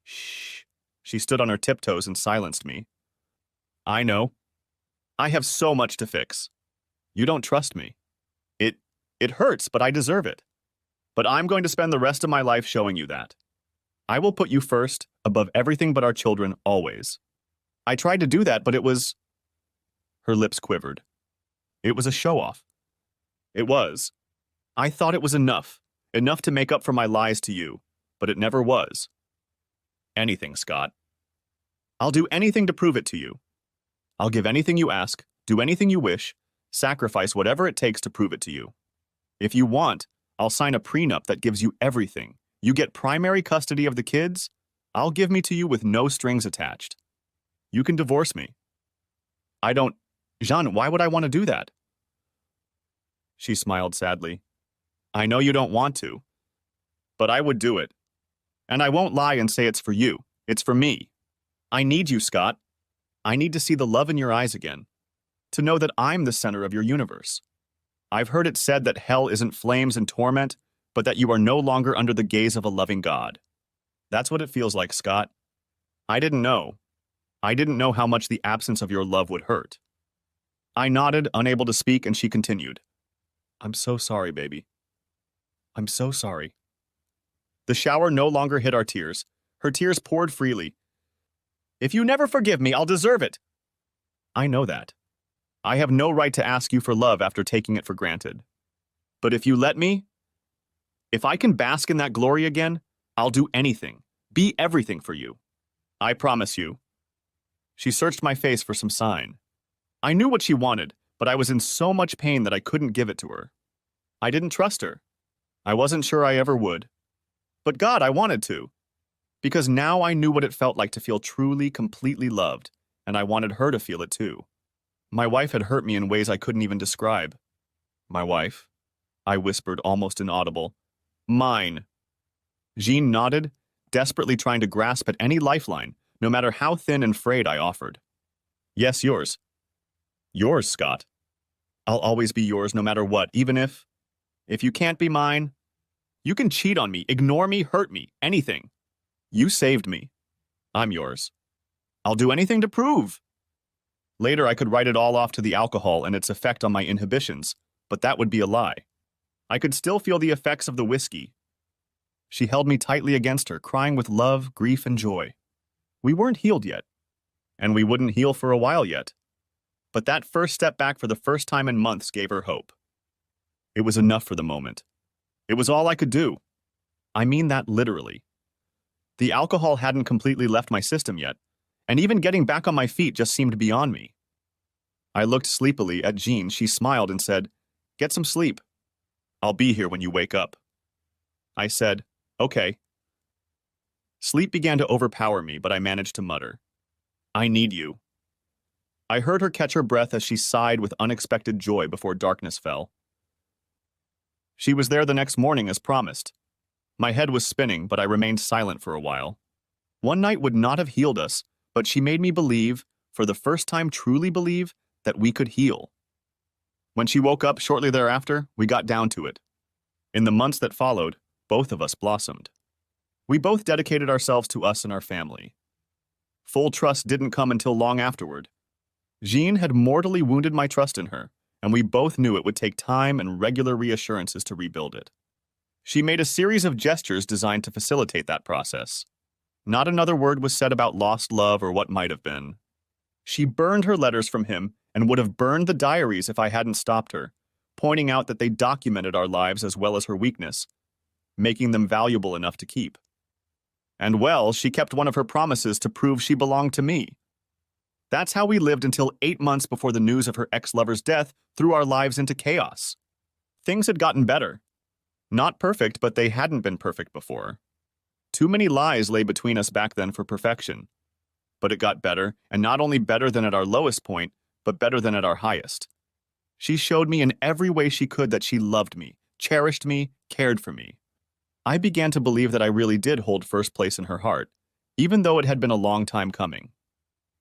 Shh. She stood on her tiptoes and silenced me. I know. I have so much to fix. You don't trust me. It hurts, but I deserve it. But I'm going to spend the rest of my life showing you that. I will put you first, above everything but our children, always. I tried to do that, but it was... Her lips quivered. It was a show-off. It was. I thought it was enough to make up for my lies to you, but it never was. Anything, Scott. I'll do anything to prove it to you. I'll give anything you ask, do anything you wish, sacrifice whatever it takes to prove it to you. If you want, I'll sign a prenup that gives you everything. You get primary custody of the kids, I'll give me to you with no strings attached. You can divorce me. I don't... Jean, why would I want to do that? She smiled sadly. I know you don't want to, but I would do it. And I won't lie and say it's for you. It's for me. I need you, Scott. I need to see the love in your eyes again, to know that I'm the center of your universe. I've heard it said that hell isn't flames and torment, but that you are no longer under the gaze of a loving God. That's what it feels like, Scott. I didn't know. I didn't know how much the absence of your love would hurt. I nodded, unable to speak, and she continued. I'm so sorry, baby. I'm so sorry. The shower no longer hid our tears. Her tears poured freely. If you never forgive me, I'll deserve it. I know that. I have no right to ask you for love after taking it for granted. But if you let me, if I can bask in that glory again, I'll do anything, be everything for you. I promise you. She searched my face for some sign. I knew what she wanted, but I was in so much pain that I couldn't give it to her. I didn't trust her. I wasn't sure I ever would. But God, I wanted to. Because now I knew what it felt like to feel truly, completely loved, and I wanted her to feel it too. My wife had hurt me in ways I couldn't even describe. My wife? I whispered, almost inaudible. Mine. Jean nodded, desperately trying to grasp at any lifeline, no matter how thin and frayed I offered. Yes, yours. Yours, Scott. I'll always be yours no matter what, even if you can't be mine, you can cheat on me, ignore me, hurt me, anything. You saved me. I'm yours. I'll do anything to prove. Later, I could write it all off to the alcohol and its effect on my inhibitions, but that would be a lie. I could still feel the effects of the whiskey. She held me tightly against her, crying with love, grief, and joy. We weren't healed yet, and we wouldn't heal for a while yet. But that first step back for the first time in months gave her hope. It was enough for the moment. It was all I could do. I mean that literally. The alcohol hadn't completely left my system yet, and even getting back on my feet just seemed beyond me. I looked sleepily at Jean. She smiled and said, "Get some sleep. I'll be here when you wake up." I said, "Okay." Sleep began to overpower me, but I managed to mutter, "I need you." I heard her catch her breath as she sighed with unexpected joy before darkness fell. She was there the next morning as promised. My head was spinning, but I remained silent for a while. One night would not have healed us, but she made me believe, for the first time truly believe, that we could heal. When she woke up shortly thereafter, we got down to it. In the months that followed, both of us blossomed. We both dedicated ourselves to us and our family. Full trust didn't come until long afterward. Jean had mortally wounded my trust in her, and we both knew it would take time and regular reassurances to rebuild it. She made a series of gestures designed to facilitate that process. Not another word was said about lost love or what might have been. She burned her letters from him and would have burned the diaries if I hadn't stopped her, pointing out that they documented our lives as well as her weakness, making them valuable enough to keep. And well, she kept one of her promises to prove she belonged to me. That's how we lived until 8 months before the news of her ex-lover's death threw our lives into chaos. Things had gotten better. Not perfect, but they hadn't been perfect before. Too many lies lay between us back then for perfection. But it got better, and not only better than at our lowest point, but better than at our highest. She showed me in every way she could that she loved me, cherished me, cared for me. I began to believe that I really did hold first place in her heart, even though it had been a long time coming.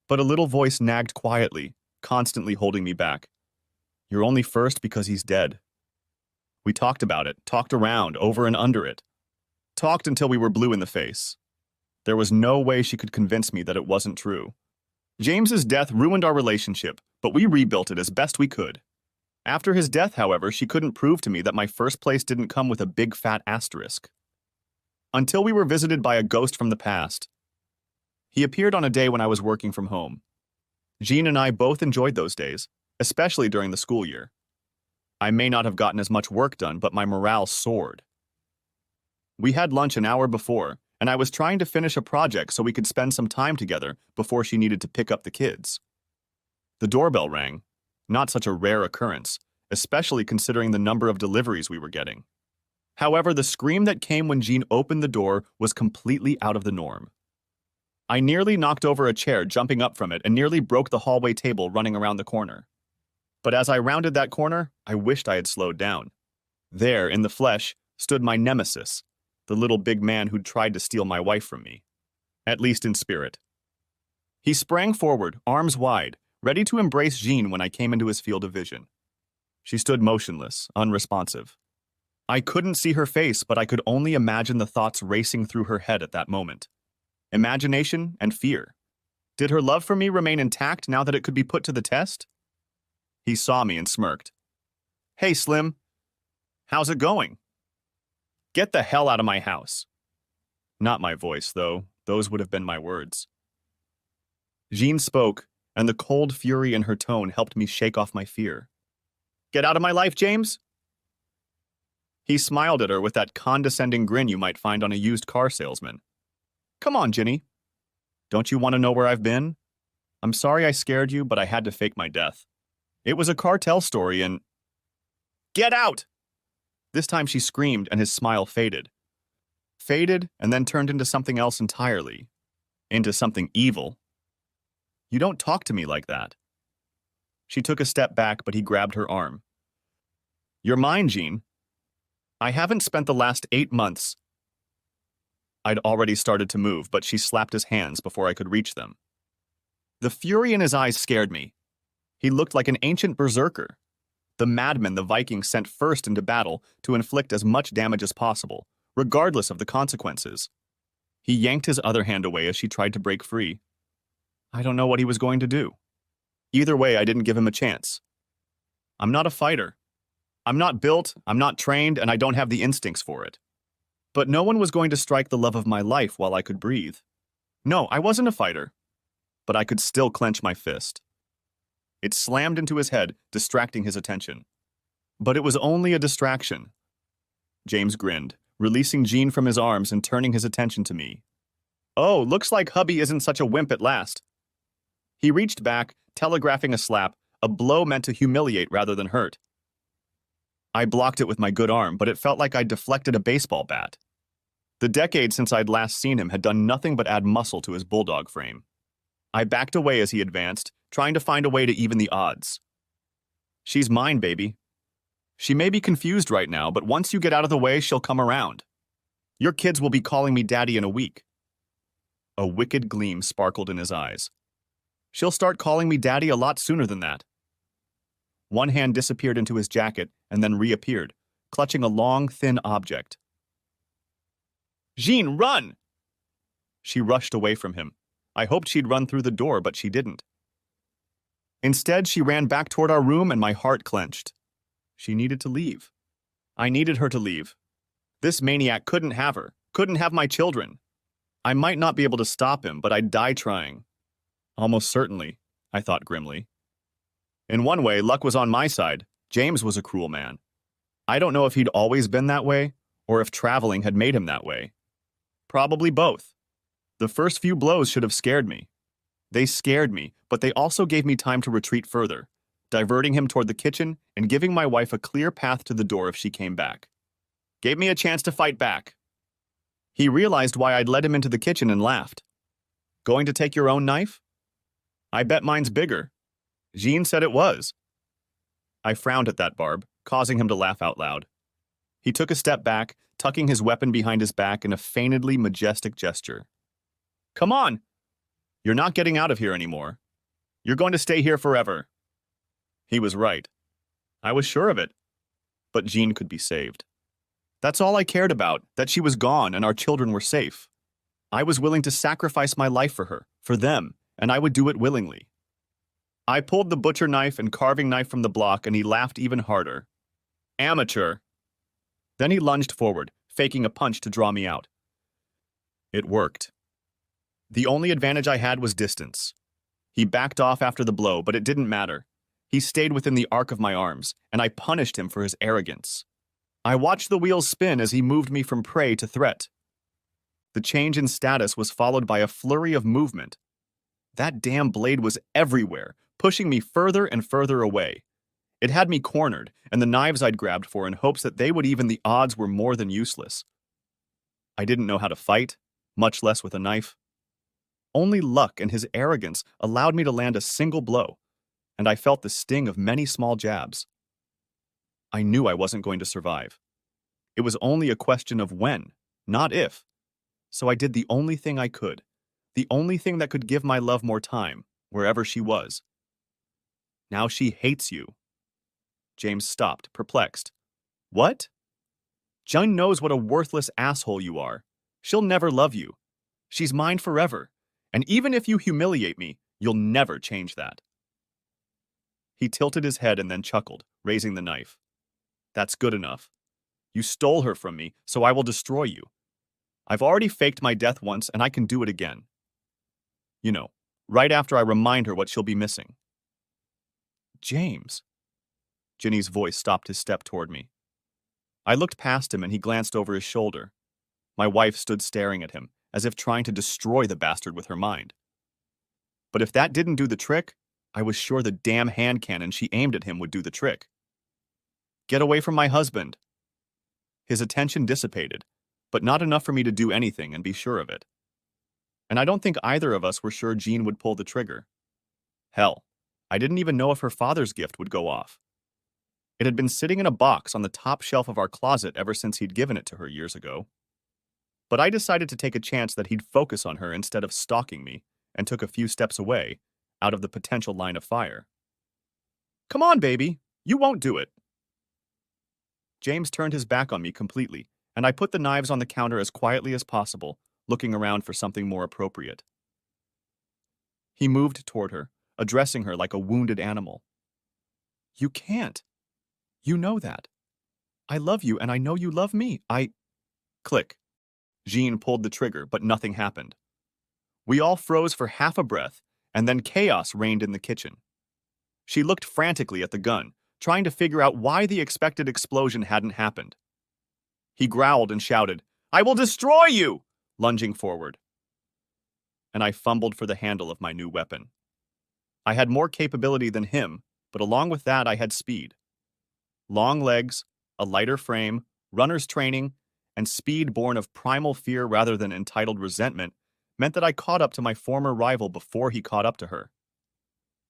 But a little voice nagged quietly, constantly holding me back. You're only first because he's dead. We talked about it, talked around, over and under it. Talked until we were blue in the face. There was no way she could convince me that it wasn't true. James's death ruined our relationship, but we rebuilt it as best we could. After his death, however, she couldn't prove to me that my first place didn't come with a big fat asterisk. Until we were visited by a ghost from the past. He appeared on a day when I was working from home. Jean and I both enjoyed those days, especially during the school year. I may not have gotten as much work done, but my morale soared. We had lunch an hour before, and I was trying to finish a project so we could spend some time together before she needed to pick up the kids. The doorbell rang, not such a rare occurrence, especially considering the number of deliveries we were getting. However, the scream that came when Jean opened the door was completely out of the norm. I nearly knocked over a chair jumping up from it and nearly broke the hallway table running around the corner. But as I rounded that corner, I wished I had slowed down. There, in the flesh, stood my nemesis, the little big man who'd tried to steal my wife from me. At least in spirit. He sprang forward, arms wide, ready to embrace Jean when I came into his field of vision. She stood motionless, unresponsive. I couldn't see her face, but I could only imagine the thoughts racing through her head at that moment. Imagination and fear. Did her love for me remain intact now that it could be put to the test? He saw me and smirked. Hey, Slim. How's it going? Get the hell out of my house. Not my voice, though. Those would have been my words. Jean spoke, and the cold fury in her tone helped me shake off my fear. Get out of my life, James? He smiled at her with that condescending grin you might find on a used car salesman. Come on, Ginny. Don't you want to know where I've been? I'm sorry I scared you, but I had to fake my death. It was a cartel story and... Get out! This time she screamed and his smile faded. Faded and then turned into something else entirely. Into something evil. You don't talk to me like that. She took a step back, but he grabbed her arm. You're mine, Jean. I haven't spent the last 8 months. I'd already started to move, but she slapped his hands before I could reach them. The fury in his eyes scared me. He looked like an ancient berserker, the madman the Vikings sent first into battle to inflict as much damage as possible, regardless of the consequences. He yanked his other hand away as she tried to break free. I don't know what he was going to do. Either way, I didn't give him a chance. I'm not a fighter. I'm not built, I'm not trained, and I don't have the instincts for it. But no one was going to strike the love of my life while I could breathe. No, I wasn't a fighter. But I could still clench my fist. It slammed into his head, distracting his attention. But it was only a distraction. James grinned, releasing Jean from his arms and turning his attention to me. Oh, looks like hubby isn't such a wimp at last. He reached back, telegraphing a slap, a blow meant to humiliate rather than hurt. I blocked it with my good arm, but it felt like I'd deflected a baseball bat. The decade since I'd last seen him had done nothing but add muscle to his bulldog frame. I backed away as he advanced, trying to find a way to even the odds. She's mine, baby. She may be confused right now, but once you get out of the way, she'll come around. Your kids will be calling me daddy in a week. A wicked gleam sparkled in his eyes. She'll start calling me daddy a lot sooner than that. One hand disappeared into his jacket and then reappeared, clutching a long, thin object. Jean, run! She rushed away from him. I hoped she'd run through the door, but she didn't. Instead, she ran back toward our room and my heart clenched. She needed to leave. I needed her to leave. This maniac couldn't have her, couldn't have my children. I might not be able to stop him, but I'd die trying. Almost certainly, I thought grimly. In one way, luck was on my side. James was a cruel man. I don't know if he'd always been that way, or if traveling had made him that way. Probably both. The first few blows should have scared me. They scared me, but they also gave me time to retreat further, diverting him toward the kitchen and giving my wife a clear path to the door if she came back. Gave me a chance to fight back. He realized why I'd led him into the kitchen and laughed. Going to take your own knife? I bet mine's bigger. Jean said it was. I frowned at that, Barb, causing him to laugh out loud. He took a step back, tucking his weapon behind his back in a feignedly majestic gesture. Come on! You're not getting out of here anymore. You're going to stay here forever. He was right. I was sure of it. But Jean could be saved. That's all I cared about, that she was gone and our children were safe. I was willing to sacrifice my life for her, for them, and I would do it willingly. I pulled the butcher knife and carving knife from the block, and he laughed even harder. Amateur. Then he lunged forward, faking a punch to draw me out. It worked. The only advantage I had was distance. He backed off after the blow, but it didn't matter. He stayed within the arc of my arms, and I punished him for his arrogance. I watched the wheels spin as he moved me from prey to threat. The change in status was followed by a flurry of movement. That damn blade was everywhere, pushing me further and further away. It had me cornered, and the knives I'd grabbed for in hopes that they would even the odds were more than useless. I didn't know how to fight, much less with a knife. Only luck and his arrogance allowed me to land a single blow, and I felt the sting of many small jabs. I knew I wasn't going to survive. It was only a question of when, not if. So I did the only thing I could, The only thing that could give my love more time, wherever she was. Now she hates you. James stopped, perplexed. What? Jun knows what a worthless asshole you are. She'll never love you. She's mine forever. And even if you humiliate me, you'll never change that. He tilted his head and then chuckled, raising the knife. That's good enough. You stole her from me, so I will destroy you. I've already faked my death once, and I can do it again. You know, right after I remind her what she'll be missing. James. Ginny's voice stopped his step toward me. I looked past him and he glanced over his shoulder. My wife stood staring at him, as if trying to destroy the bastard with her mind. But if that didn't do the trick, I was sure the damn hand cannon she aimed at him would do the trick. Get away from my husband. His attention dissipated, but not enough for me to do anything and be sure of it. And I don't think either of us were sure Jean would pull the trigger. Hell, I didn't even know if her father's gift would go off. It had been sitting in a box on the top shelf of our closet ever since he'd given it to her years ago. But I decided to take a chance that he'd focus on her instead of stalking me, and took a few steps away, out of the potential line of fire. Come on, baby, you won't do it. James turned his back on me completely, and I put the knives on the counter as quietly as possible, looking around for something more appropriate. He moved toward her, addressing her like a wounded animal. You can't. You know that. I love you, and I know you love me. Click. Jean pulled the trigger, but nothing happened. We all froze for half a breath, and then chaos reigned in the kitchen. She looked frantically at the gun, trying to figure out why the expected explosion hadn't happened. He growled and shouted, I will destroy you! Lunging forward. And I fumbled for the handle of my new weapon. I had more capability than him, but along with that I had speed. Long legs, a lighter frame, runner's training, and speed born of primal fear rather than entitled resentment meant that I caught up to my former rival before he caught up to her.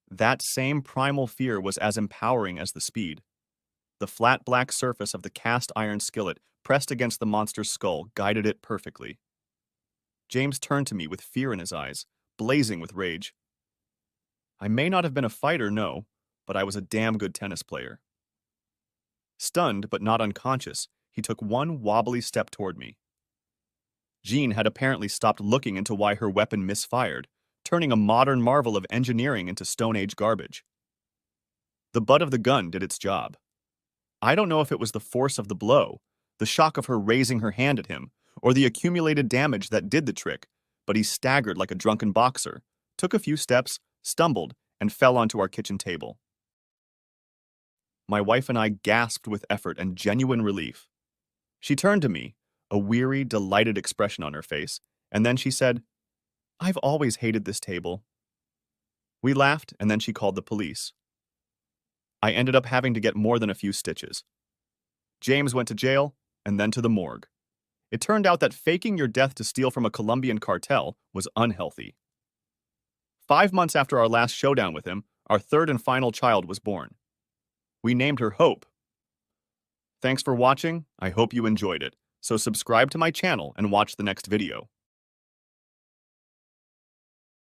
That same primal fear was as empowering as the speed. The flat black surface of the cast iron skillet pressed against the monster's skull guided it perfectly. James turned to me with fear in his eyes, blazing with rage. I may not have been a fighter, no, but I was a damn good tennis player. Stunned but not unconscious, he took one wobbly step toward me. Jean had apparently stopped looking into why her weapon misfired, turning a modern marvel of engineering into Stone Age garbage. The butt of the gun did its job. I don't know if it was the force of the blow, the shock of her raising her hand at him, or the accumulated damage that did the trick, but he staggered like a drunken boxer, took a few steps, stumbled, and fell onto our kitchen table. My wife and I gasped with effort and genuine relief. She turned to me, a weary, delighted expression on her face, and then she said, I've always hated this table. We laughed, and then she called the police. I ended up having to get more than a few stitches. James went to jail, and then to the morgue. It turned out that faking your death to steal from a Colombian cartel was unhealthy. 5 months after our last showdown with him, our third and final child was born. We named her Hope. Thanks for watching. I hope you enjoyed it. So subscribe to my channel and watch the next video.